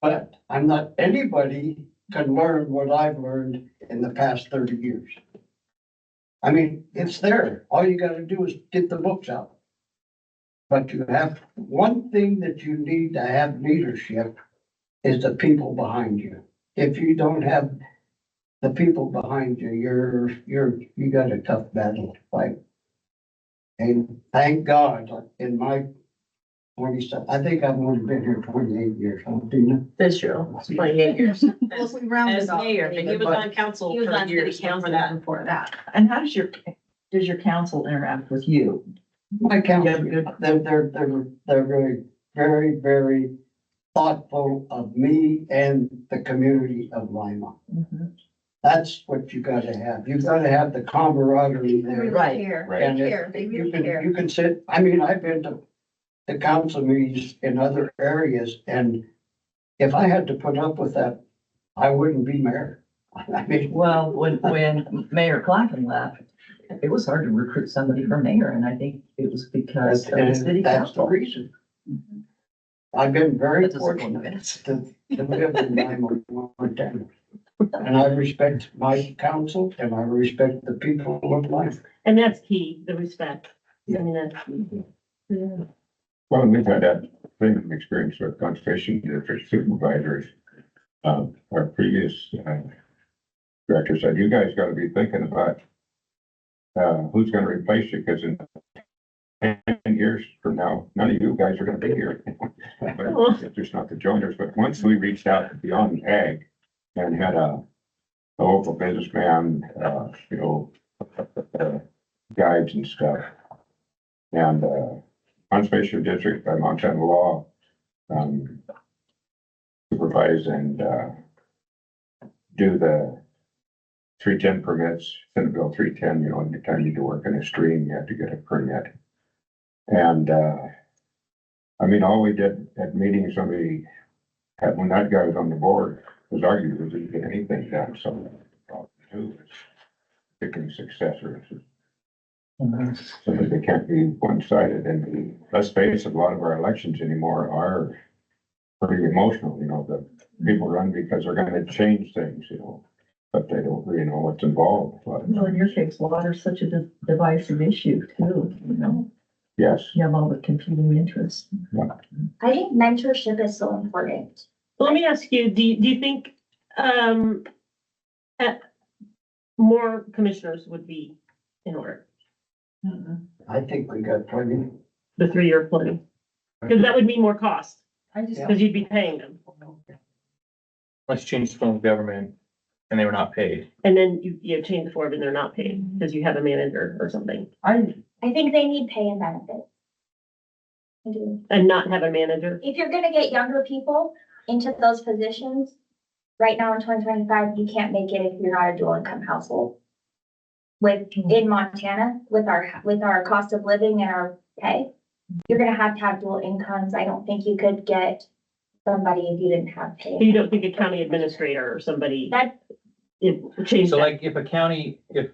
but I'm not, anybody can learn what I've learned in the past 30 years. I mean, it's there. All you gotta do is get the books out. But you have, one thing that you need to have leadership is the people behind you. If you don't have the people behind you, you got a tough battle to fight. And thank God, in my 27, I think I've only been here 28 years, didn't This year, 28 years. Well, we rounded As off. mayor, but he was on council He was for on city years council before that. before that. And how does your council interact with you? my council, You have a good- they're very, very, very thoughtful of me and the community of Lima. That's what you gotta have. You've gotta have the camaraderie They there. really Right, care. right. And They if care. They you really can, care. you can sit, I mean, I've been to the council meetings in other areas, and if I had to put up with that, I wouldn't be mayor. I mean, Well, when Mayor Clacken left, it was hard to recruit somebody for mayor, and I think it was because of the city that's the council. reason. I've been very That doesn't go in the fortunate minutes. to live in Lima, Montana. And I respect my council and I respect the people of Lima. And that's key, the respect. I mean, that's key. Yeah. Well, we've had that same experience with conservation district supervisors. Our previous, director said, you guys gotta be thinking about, who's gonna replace you, because in 10 years from now, none of you guys are gonna be here. But it's just not the joiners, but once we reached out beyond ag and had a local businessman, guides and stuff. And, conservation district by Montana law, supervise and, do the 310 permits, Senate Bill 310, anytime you do work in a stream, you have to get a permit. And, I mean, all we did at meetings, somebody had, when that guy was on the board, was argued, we didn't get anything done, so all we do is picking successors. So that they can't be one-sided, and let's face it, a lot of our elections anymore are pretty emotional, the people run because they're gonna change things, but they don't really know what's involved. A lot of Well, in your case, water's such a divisive issue too, Yes, you have all the competing interests. I think mentorship is so important. Let me ask you, do you think, more commissioners would be in order? I think we got plenty. The 3-year plan? Because that would mean more cost, I just, because you'd be paying them. Let's change the form of government and they were not paid. And then you change the form and they're not paid because you have a manager or something, I think they need pay and benefits. I do. and not have a manager. If you're gonna get younger people into those positions, right now in 2025, you can't make it if you're not a dual income household. In Montana, with our cost of living and our pay, you're gonna have dual incomes. I don't think you could get somebody if you didn't have So pay. you don't think a county administrator or somebody, That, it changed So that? like if a county, if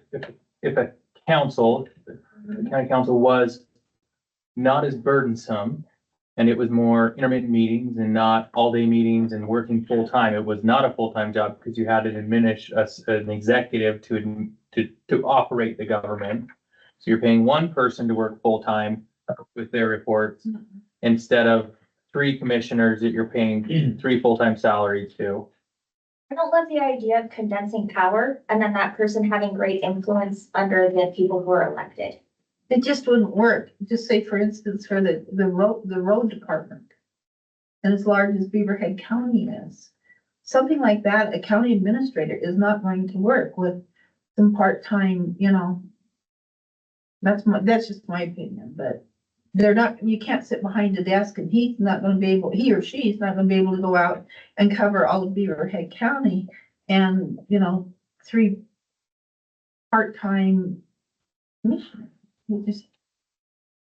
a council, the county council was not as burdensome and it was more intermittent meetings and not all-day meetings and working full-time, it was not a full-time job because you had to diminish an executive to operate the government. So you're paying one person to work full-time with their reports instead of 3 commissioners that you're paying 3 full-time salaries to. I don't love the idea of condensing power and then that person having great influence under the people who are elected. it just wouldn't work. Just say, for instance, for the road department. And as large as Beaverhead County is, something like that, a county administrator is not going to work with some part-time, that's just my opinion, but they're not, you can't sit behind a desk and he or she's not gonna be able to go out and cover all of Beaverhead County and, 3 part-time commissioners. You just-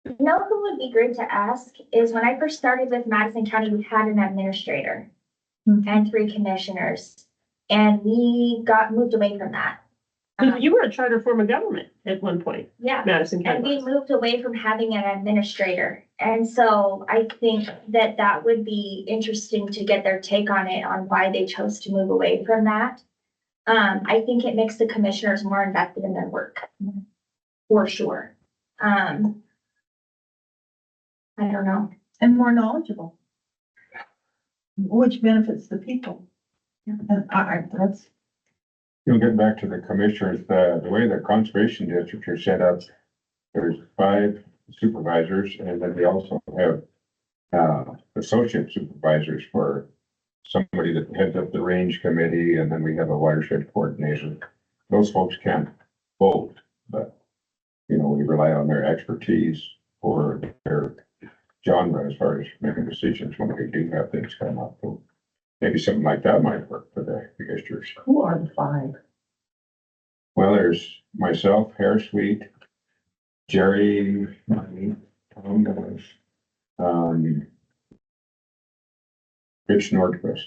You know who would be great to ask is when I first started with Madison County, we had an administrator and 3 commissioners. And we got moved away from that. Because you were a charter form of government at one point, Yeah. Madison And we County. moved away from having an administrator. And so I think that that would be interesting to get their take on it, on why they chose to move away from that. I think it makes the commissioners more invested in their work, for sure. I don't know. And more knowledgeable. Which benefits the people. And that's, You'll get back to the commissioners, the way the conservation districts are set up, there's 5 supervisors, and then we also have associate supervisors for somebody that heads up the range committee, and then we have a watershed coordinator. Those folks can't vote, but, you know, we rely on their expertise for their genre as far as making decisions when we do have things come up. So maybe something like that might work for the districts. Who are the 5? Well, there's myself, Hair Sweet, Jerry, me, Tom Mills, Rich Nordquist.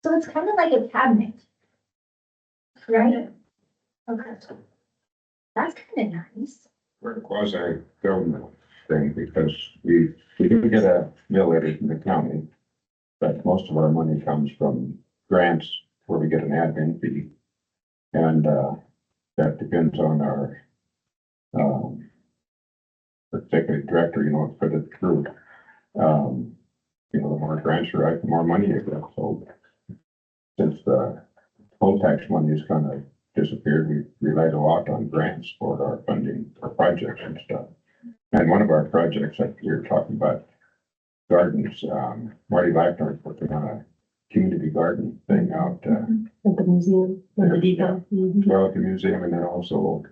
So it's kind of like a cabinet. Right? Okay. That's kind of nice. We're a quasi-government thing because we do get a mill levy from the county, but most of our money comes from grants where we get an admin fee. And, that depends on our, executive director, you know, for the group. You know, the more grants you write, the more money you get. So since the poll tax money has kind of disappeared, we relied a lot on grants for our funding for projects and stuff. And one of our projects, like we were talking about gardens, Marty Lackner is working on a community garden thing out, At the museum, at the depot. Mhm. well, at the museum, and then also,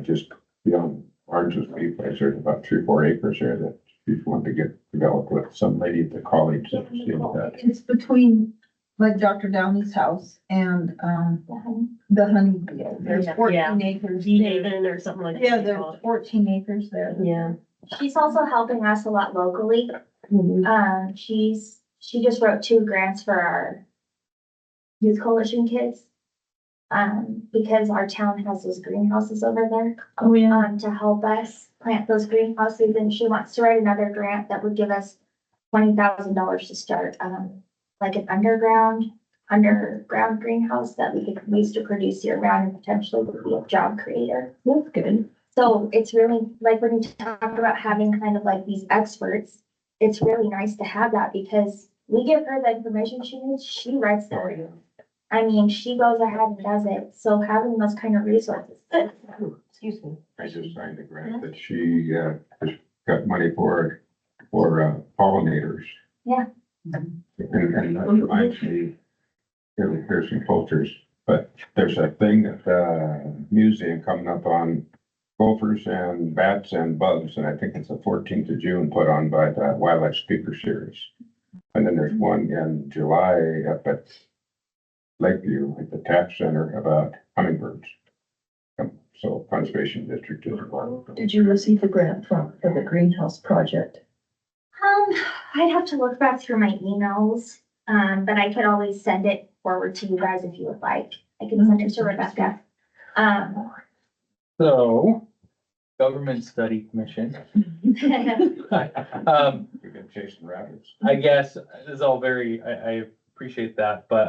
just beyond Barnes's place, there's about 3-4 acres there that she's wanted to get developed with some lady at the college that was seeing that. it's between like Dr. Downey's house and, the honeybee. There's Yeah. 14 acres. Bee there. Haven or something like that. Yeah, they call there's 14 acres there. it. Yeah. She's also helping us a lot locally. Mhm. She just wrote 2 grants for our youth coalition kids. Because our town has those greenhouses over there. Oh, yeah. To help us plant those greenhouses, and she wants to write another grant that would give us $20,000 to start, like an underground greenhouse that we could use to produce year round and potentially would be a job creator. That's good. So it's really, like, when you talk about having kind of like these experts, it's really nice to have that because we give her the information she needs, she writes the grant. I mean, she goes ahead and does it, so having those kind of resources. Excuse me. I just signed a grant that she, just got money for pollinators. Yeah. And that reminds me, here's some posters, but there's a thing at the museum coming up on gophers and bats and bugs, and I think it's the 14th of June, put on by the Wildlife Speaker Series. And then there's one in July up at Lakeview at the TAP Center about hummingbirds. So Conservation District is involved. Did you receive the grant for the greenhouse project? I'd have to look back through my emails, but I could always send it forward to you guys if you would like. I can send it to Rebecca. So, Government Study Commission. We've been chasing rabbits. I guess this is all very, I appreciate that, but,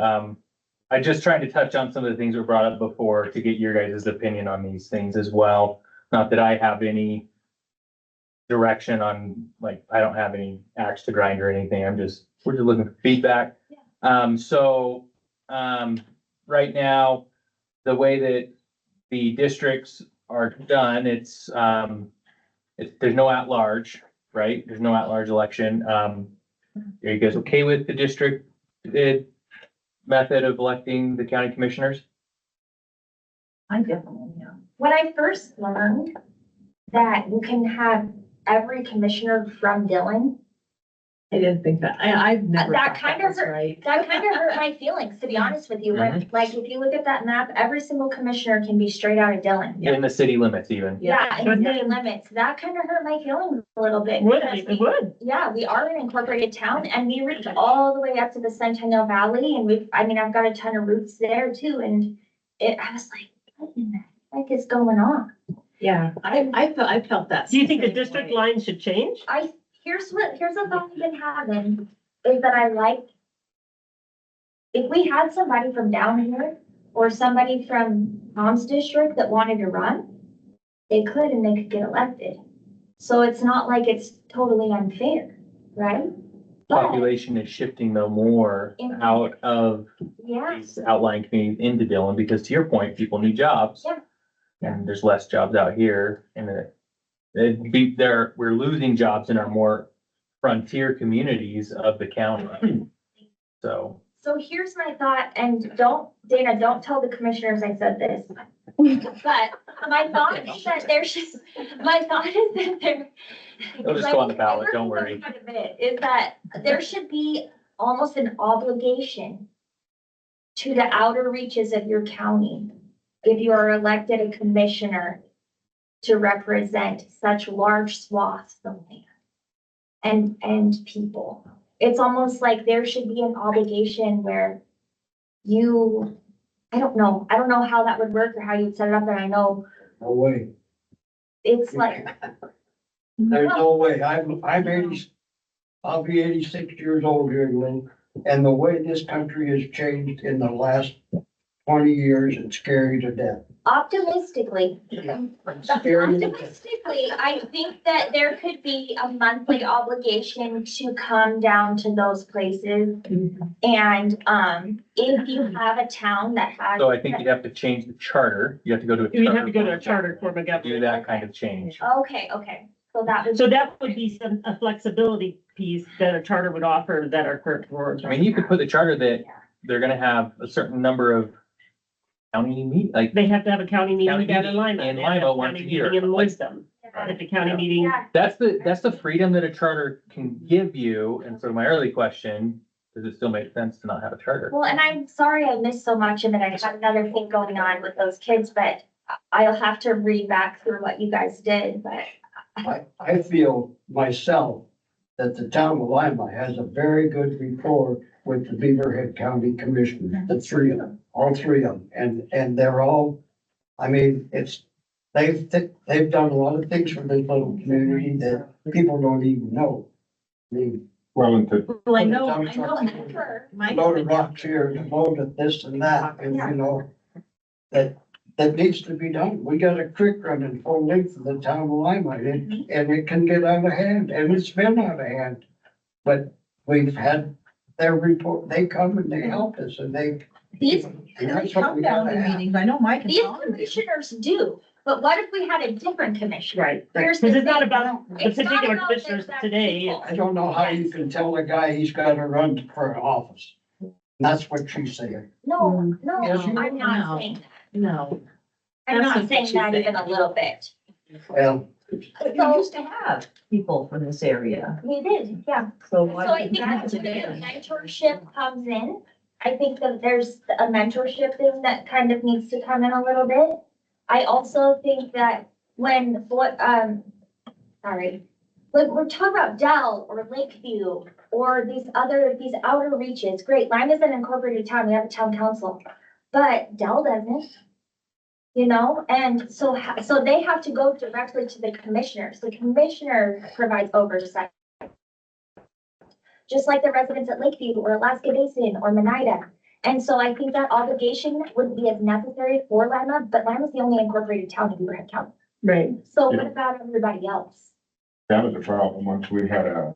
I just trying to touch on some of the things that were brought up before to get your guys' opinion on these things as well. Not that I have any direction on, like, I don't have any axe to grind or anything. we're just looking for feedback. Right now, the way that the districts are done, there's no at-large, right? There's no at-large election. Are you guys okay with the district method of electing the county commissioners? I definitely am. When I first learned that you can have every commissioner from Dillon, I didn't think that, I've never. That thought kind of was hurt- right. that kind of hurt my feelings, to be honest with you. When, like, if you look at that map, every single commissioner can be straight out of Dillon. In the city limits even? Yeah, and Shouldn't city limits, that kind of hurt my feelings a little bit. Would, because it would. Yeah, we are an incorporated town and we reach all the way up to the Centennial Valley and I've got a ton of roots there too. And I was like, what in the heck is going on? Yeah, I felt that. Do you think the same district way. lines should change? Here's a thought I've been having, is that I like, if we had somebody from down here or somebody from Tom's district that wanted to run, they could and they could get elected. So it's not like it's totally unfair, right? But, Population is shifting though more In- out of yeah, these outlying communities into Dillon, because to your point, people need jobs. Yeah. And there's less jobs out here, and we're losing jobs in our more frontier communities of the county. So, so here's my thought, and Dana, don't tell the commissioners I said this. But my thought is that there. It'll just go on the ballot, don't worry. Is that there should be almost an obligation to the outer reaches of your county, if you are elected a commissioner, to represent such large swaths of land and people. It's almost like there should be an obligation where I don't know how that would work or how you'd set it up, and I know No way. it's like, There's no way. I'm 80, I'll be 86 years old here, Lynn. And the way this country has changed in the last 20 years, it's scary to death. optimistically, Scary to death. optimistically, I think that there could be a monthly obligation to come down to those places. And, if you have a town that has. so I think you'd have to change the charter. You have to go to a. You'd have to go to a form charter form of to Do government. that kind of change. Okay, so that was. So that would be a flexibility piece that a charter would offer that our current boards. I mean, you could put the charter that they're gonna have a certain number of county like, They have to have a county County meeting down in meeting Lima. in They have to have Lima a once county a year. meeting in Like- Wisdom, at the county meeting. Yeah, that's the freedom that a charter can give you. And so my early question, does it still make sense to not have a charter? well, and I'm sorry I missed so much of it. I had another thing going on with those kids, but I'll have to read back through what you guys did, but. I feel myself that the town of Lima has a very good rapport with the Beaverhead County Commission, the three of them, all three of them. And they're all, I mean, they've done a lot of things for this little community that people don't even know. I mean, Well, and to, Well, I know, Mike. load of rocks here, to load of this and that, and you know, that needs to be done. We got a creek running full length of the town of Lima, and it can get out of hand, and it's been out of hand. But we've had their report, they come and they help us, and These, and They that's what come we down gotta to have. meetings. I know Mike and these Tom do. commissioners do, but what if we had a different commissioner? Right, Here's because the it's not thing. about the It's not particular about the commissioners exact today. people. I don't know how you can tell a guy he's gotta run for office. That's what she's saying. No, Yes, you I'm not saying that. No. I'm That's not not saying what you that even a think. little bit. Well, But you used to have people from this area, We did, yeah. so So why? I think that's where the mentorship comes in. I think that there's a mentorship thing that kind of needs to come in a little bit. I also think that when we're talking about Dell or Lakeview or these outer reaches, great, Lima's an incorporated town, we have a town council, but Dell doesn't. You know, and so they have to go directly to the commissioners. The commissioner provides oversight. Just like the residents at Lakeview or Alaska Basin or Monida. And so I think that obligation wouldn't be as necessary for Lima, but Lima's the only incorporated town in Beaverhead County. Right. So Yeah. what about everybody else? that was a problem once we had a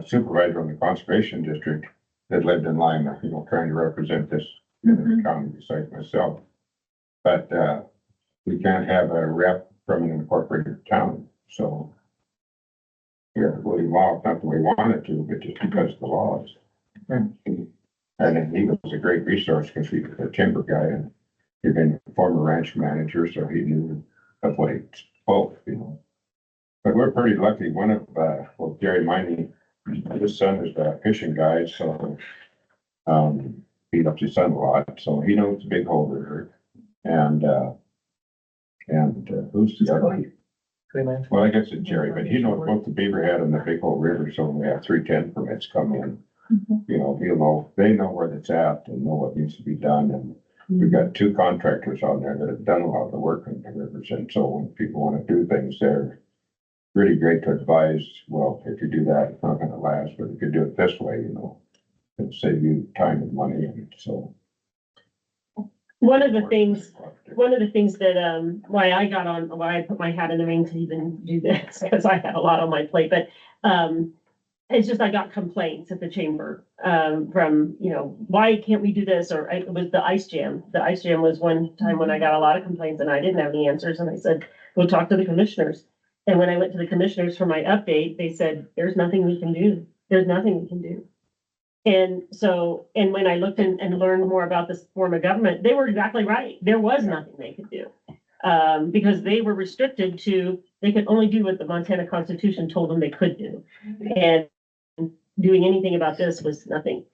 supervisor on the conservation district that lived in Lima, trying to represent this in the county besides myself. But, we can't have a rep from an incorporated town, so. Yeah, well, law, not that we wanted to, but just because of the laws. And then he was a great resource because he was a timber guy and he'd been a former ranch manager, so he knew of what he spoke, But we're pretty lucky. One of, Jerry Miney, his son is a fishing guide, so, he helps his son a lot, so he knows the Big Hole River. And who's the other? Well, I guess it's Jerry, but he knows both the Beaverhead and the Big Hole River, so when we have 310 permits come in. He'll know, they know where it's at and know what needs to be done, we've got two contractors on there that have done a lot of the work on the rivers, and so when people wanna do things, they're really great to advise, well, if you do that, it's not gonna last, but if you do it this way, it'll save you time and money, and so. One of the things that, why I put my hat in the ring to even do this, because I had a lot on my plate, but, it's just I got complaints at the chamber, from, why can't we do this? Or it was the ice jam. The ice jam was one time when I got a lot of complaints and I didn't have any answers, and I said, go talk to the commissioners. And when I went to the commissioners for my update, they said, there's nothing we can do. There's nothing we can do. And so, and when I looked and learned more about this form of government, they were exactly right. There was nothing they could do. Because they were restricted to, they could only do what the Montana Constitution told them they could do. And doing anything about this was nothing.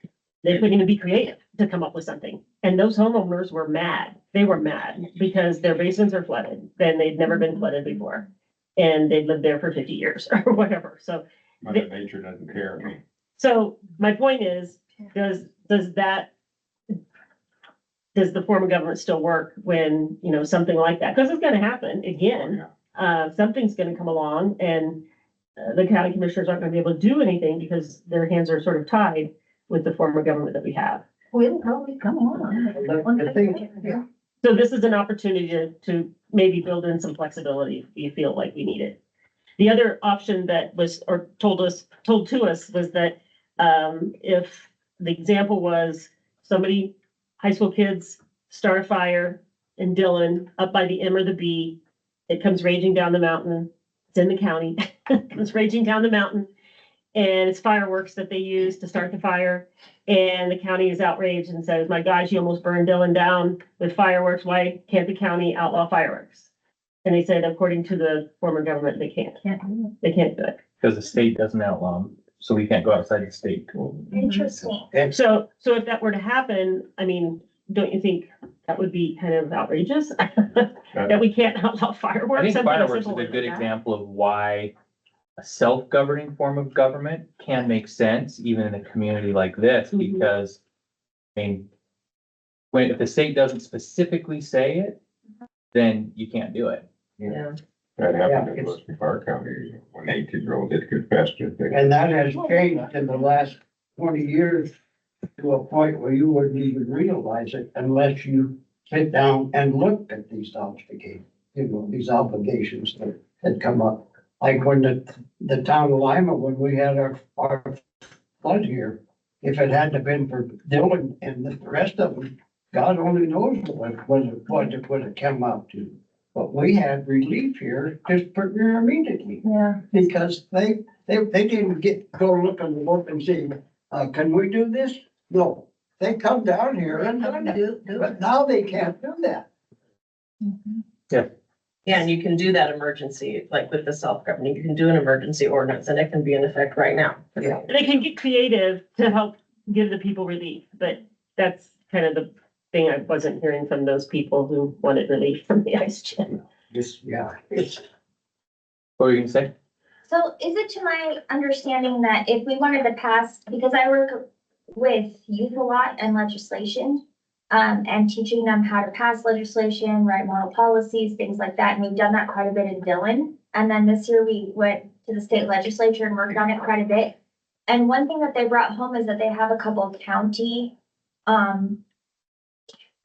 They couldn't even be creative to come up with something. And those homeowners were mad. They were mad because their basements are flooded, and they'd never been flooded before. And they'd lived there for 50 years or whatever. So Mother Nature doesn't care. So my point is, does the form of government still work when, something like that? Because it's gonna happen again. Something's gonna come along, and the county commissioners aren't gonna be able to do anything because their hands are sort of tied with the form of government that we have. Will probably come on. I think, So this is an opportunity to maybe build in some flexibility if you feel like we need it. The other option that was, or told to us was that, if the example was somebody, high school kids start a fire in Dillon up by the M or the B, it comes raging down the mountain. It's in the county, it's raging down the mountain, and it's fireworks that they use to start the fire. And the county is outraged and says, my gosh, you almost burned Dillon down with fireworks. Why can't the county outlaw fireworks? And they said, according to the former government, they can't. They can't do it. Because the state doesn't outlaw them, so we can't go outside the state. Interesting. So if that were to happen, I mean, don't you think that would be kind of outrageous? That we can't outlaw fireworks? I think Something fireworks is simple a like good that? example of why a self-governing form of government can make sense even in a community like this, Mhm. because, I mean, if the state doesn't specifically say it, then you can't do it. Yeah. That happened in Yeah, Western Park County, when 18-year-old did confess to things. and that has changed in the last 20 years to a point where you wouldn't even realize it unless you sit down and look at these obligations, these obligations that had come up. Like when the town of Lima, when we had our flood here, if it hadn't been for Dylan and the rest of them, God only knows what it would have come out to. But we had relief here just pretty immediately. Yeah. Because they didn't go look on the book and see, can we do this? No, they come down here and done it, but now they can't do that. Yeah, and you can do that emergency, like with the self-governing, you can do an emergency ordinance and it can be in effect right now. Yeah. And they can get creative to help give the people relief, but that's kind of the thing I wasn't hearing from those people who wanted relief from the ice jam. It's. What were you gonna say? So is it to my understanding that if we wanted to pass, because I work with youth a lot and legislation, and teaching them how to pass legislation, write model policies, things like that, and we've done that quite a bit in Dillon. And then this year we went to the state legislature and worked on it quite a bit. And one thing that they brought home is that they have a couple of county,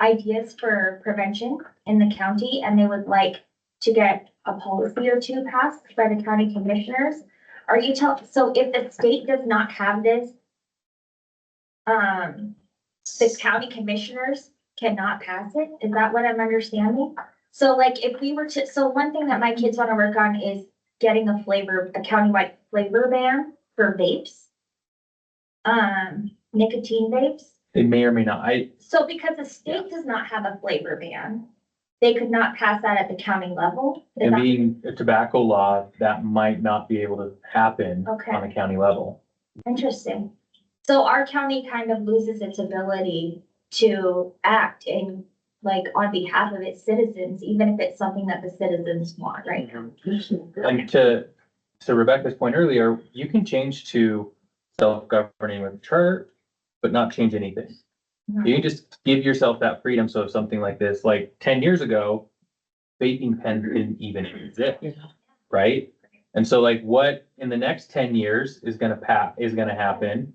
ideas for prevention in the county, and they would like to get a policy or two passed by the county commissioners. So if the state does not have this, the county commissioners cannot pass it? Is that what I'm understanding? So like if we were to, so one thing that my kids want to work on is getting a countywide flavor ban for vapes. Nicotine vapes. They may or may not. So because the state does not have a flavor ban, they could not pass that at the county level. Is And that- being a tobacco law, that might not be able to happen Okay. on a county level. Interesting. So our county kind of loses its ability to act in, like, on behalf of its citizens, even if it's something that the citizens want, right? And to Rebecca's point earlier, you can change to self-governing with a charter, but not change anything. You can just give yourself that freedom. So if something like this, like 10 years ago, vaping pens didn't even exist, right? And so like what in the next 10 years is gonna happen?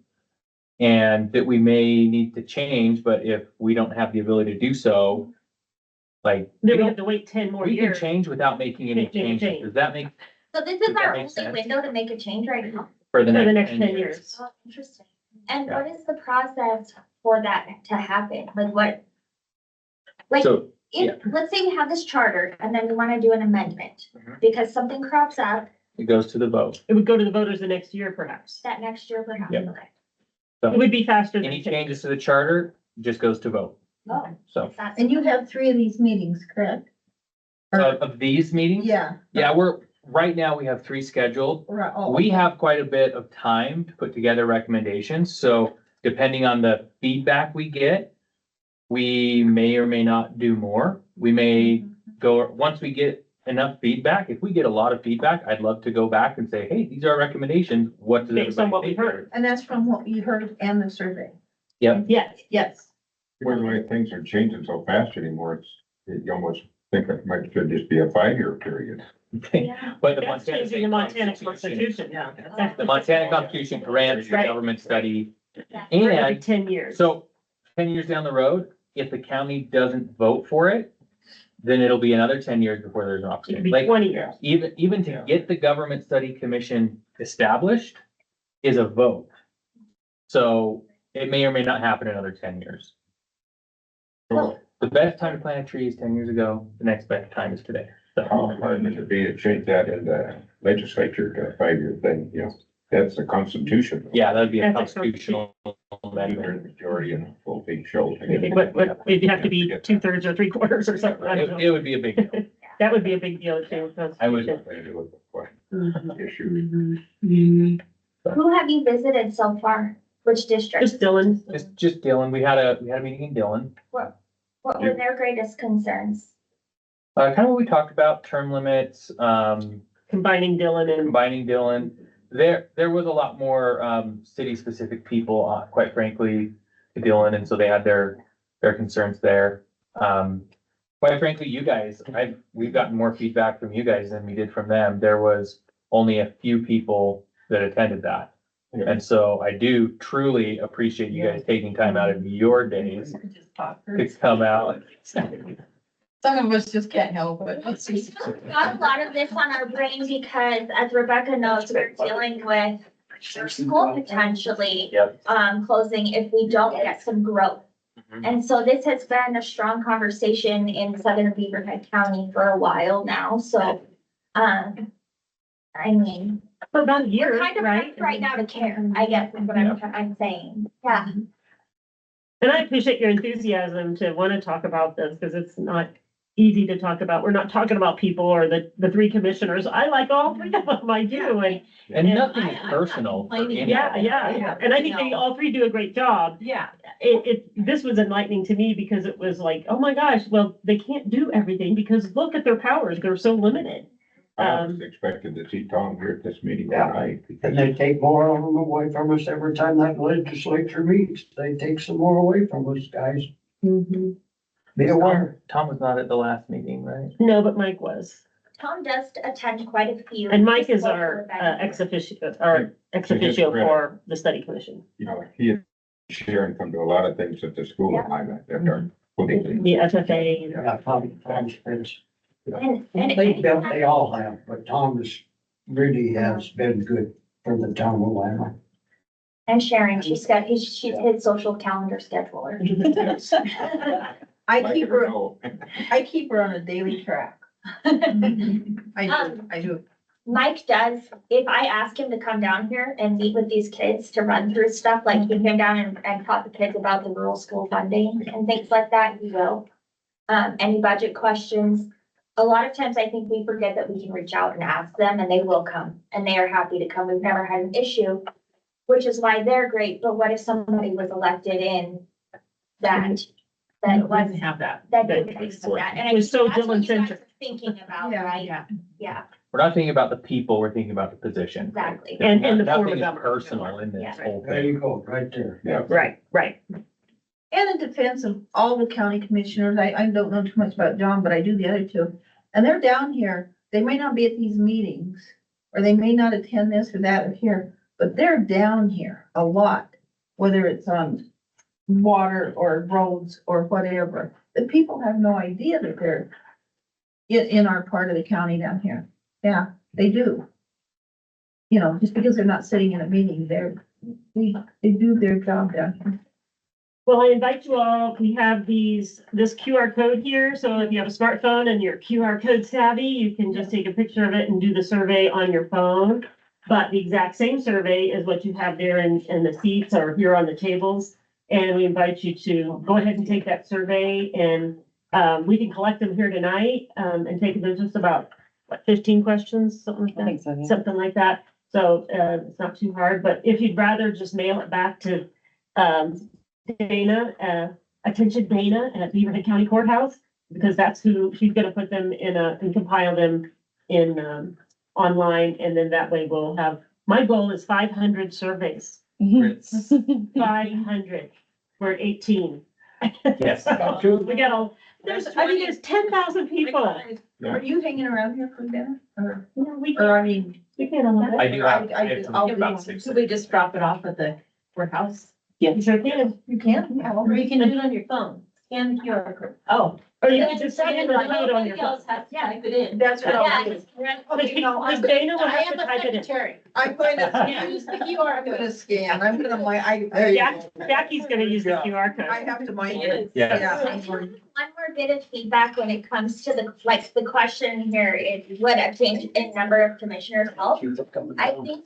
And that we may need to change, but if we don't have the ability to do so, like, Then we have to wait 10 more we can years. change without making any Make a changes. change. Does that make So this Does is that our make only sense? window to make a change right now. for the For the next next 10 10 years? years. Oh, interesting. And Yeah. what is the process for that to happen? Like what? Like, So, if, let's say we have this charter and then we wanna do an amendment, Mhm. because something crops up it goes to the vote. It would go to the voters the next year perhaps. that next year perhaps. Yep. Okay. It would be faster than. Any 10 changes to the charter just goes to vote. Oh, So that's. And you have 3 of these meetings, correct? of these meetings, Yeah. yeah, right now we have 3 scheduled. Right, oh, We have quite a bit of time to put together recommendations, so depending on the feedback we get, we may or may not do more. We may go, once we get enough feedback, if we get a lot of feedback, I'd love to go back and say, hey, these are our recommendations. What does Based on what everybody we think? heard. And that's from what you heard and the survey. Yep. Yes, yes. Well, the way things are changing so fast anymore, you almost think it should just be a 5-year period. Yeah. But the That's Montana changing State the Montana Constitution, Constitution. Yeah. the Montana Constitution grants the Right. government study. For every And 10 years. so 10 years down the road, if the county doesn't vote for it, then it'll be another 10 years before there's an It could opportunity. be Like 20 years. even to get the government study commission established is a vote. So it may or may not happen another 10 years. So The best time to plant a tree is 10 years ago. The next best time is today. So how hard would it be to change that in the legislature to a 5-year thing, you know? That's the constitution. yeah, that'd be a That's a constitutional Either amendment. majority and a full big show. What, it'd have to be 2/3 or 3/4 or something. I don't know. It would be a big deal. That would be a big deal to change the I would- Constitution. Issue. Who have you visited so far? Which district? Just Dylan, Just Dylan, we had a meeting in Dylan. What were their greatest concerns? Kind of what we talked about, term limits, combining Dylan and, combining Dylan. There was a lot more, city-specific people, quite frankly, to Dylan, and so they had their concerns there. Quite frankly, you guys, we've gotten more feedback from you guys than we did from them. There was only a few people that attended that. And so I do truly appreciate you guys taking time out of your days Just talk. to come out. Some of us just can't help it. We've got a lot of this on our brain because, as Rebecca knows, we're dealing with our school potentially Yep. closing if we don't get some growth. Mhm. And so this has been a strong conversation in Southern Beaverhead County for a while now, so, I mean, for about a year, we're kind of right? right now to care, I guess, is what I'm saying, yeah. And I appreciate your enthusiasm to want to talk about this, because it's not easy to talk about. We're not talking about people or the 3 commissioners. I like all 3 of them, I do, And nothing is I'm not personal for complaining. any yeah, of them. yeah. And I think they all 3 do a great job. Yeah. This was enlightening to me because it was like, oh my gosh, well, they can't do everything because look at their powers. They're so limited. I was expected to see Tom here at this meeting Yeah. tonight. And they take more of them away from us every time that legislature meets. They take some more away from us, guys. Be aware. Tom was not at the last meeting, right? No, but Mike was. Tom does attend quite a few. And Mike is local our events. ex officio for the study commission. You know, he and Sharon come to a lot of things at the school in Lima. They're politically. The FFA. Yeah, Tom's friends. And They all have, but Thomas really has been good for the town of Lima. And Sharon, she's his social calendar scheduler. I keep her, Oh, I keep her on a daily track. I do. Mike does, if I ask him to come down here and meet with these kids to run through stuff, like he came down and taught the kids about the rural school funding and things like that, he will. Any budget questions, a lot of times I think we forget that we can reach out and ask them and they will come and they are happy to come. We've never had an issue, which is why they're great. But what if somebody was elected in that Wouldn't was, have that. that didn't have that? And I It was think so that's what you guys Dylan-centric. are thinking about, Yeah, right? Yeah. Yeah, We're not thinking about the people, we're thinking about the position. exactly. And the form Nothing of is government. personal in this Yeah. whole There thing. you go, right there. yeah. Right, right. in defense of all the county commissioners, I don't know too much about John, but I do the other two. And they're down here, they may not be at these meetings, or they may not attend this or that or here, but they're down here a lot. Whether it's on water or roads or whatever, the people have no idea that they're in our part of the county down here. Yeah, they do. You know, just because they're not sitting in a meeting, they do their job down here. Well, I invite you all, we have this QR code here, so if you have a smartphone and you're QR code savvy, you can just take a picture of it and do the survey on your phone. But the exact same survey is what you have there in the seats or here on the tables. And we invite you to go ahead and take that survey, and we can collect them here tonight, and take, there's just about, 15 questions, something like that? Something like that. So, it's not too hard, but if you'd rather just mail it back to, Dana, attention Dana at Beaverhead County Courthouse, because that's who, she's gonna put them in and compile them in, online, and then that way we'll have, my goal is 500 surveys. Ritz. 500. We're at 18. Yes. We got all, there's 10,000 people. Are you hanging around here for dinner? Or, We or I mean, can on that. I do have, I- I have to I'll leave be- about 6. Should we just drop it off at the courthouse? You sure can. you can? Yeah. Or you can do it on your phone, scan the QR code. Oh, Or you can just send it Like, out on your nobody phone. else has to type it in. That's what I'll do. Because You know, I'm Dana will I have am to a type it in. secretary. I'm going to, Use the QR I'm gonna code. scan, I'm gonna, Jackie's gonna use the QR I code. have to mind it. Yeah. Yeah. One more bit of feedback when it comes to the question here is, would a change in number of commissioners help? I think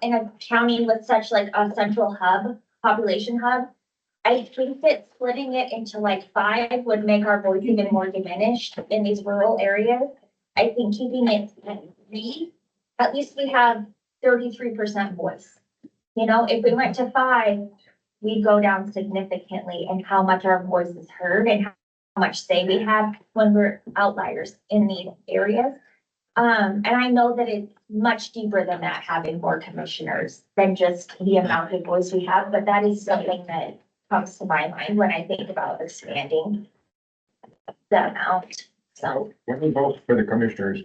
in a county with such like a central hub, population hub, I think that splitting it into like 5 would make our voice even more diminished in these rural areas. I think keeping it at 3, at least we have 33% voice. You know, if we went to 5, we'd go down significantly in how much our voice is heard and how much say we have when we're outliers in these areas. And I know that it's much deeper than that, having more commissioners than just the amount of voice we have, but that is something that comes to my mind when I think about expanding the amount, so. When we vote for the commissioners,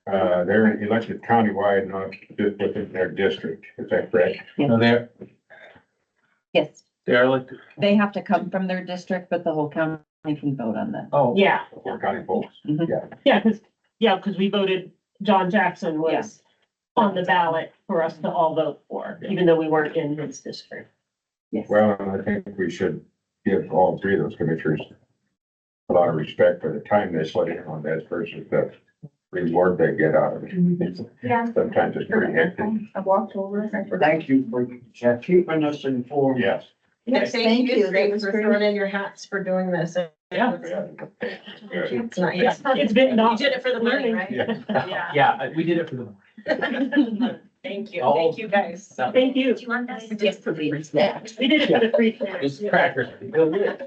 they're elected countywide, not just within their district. Is that correct? No, they're, Yes, they're like, they have to come from their district, but the whole county can vote on that. oh, Yeah, Or county folks? because we voted, John Jackson was on the ballot for us to all vote for, even though we weren't in his district. Yes. Well, I think we should give all 3 of those commissioners a lot of respect for the time they put in on this versus the reward they get out of it. Yeah. Sometimes it's pretty hectic. I walked over and I forgot. Thank you for keeping us informed. Yes. yes, Thank you. That Thanks was for great. throwing in your hats for doing this. yeah. Good. It's not, yeah. It's been You not. did it for the money, right? Yeah. Yeah, we did it for the. Thank you, Oh. thank you guys. Thank you. Do you want us to? Yes, for the snacks. We did it for the free It's snacks. crackers. Feel good.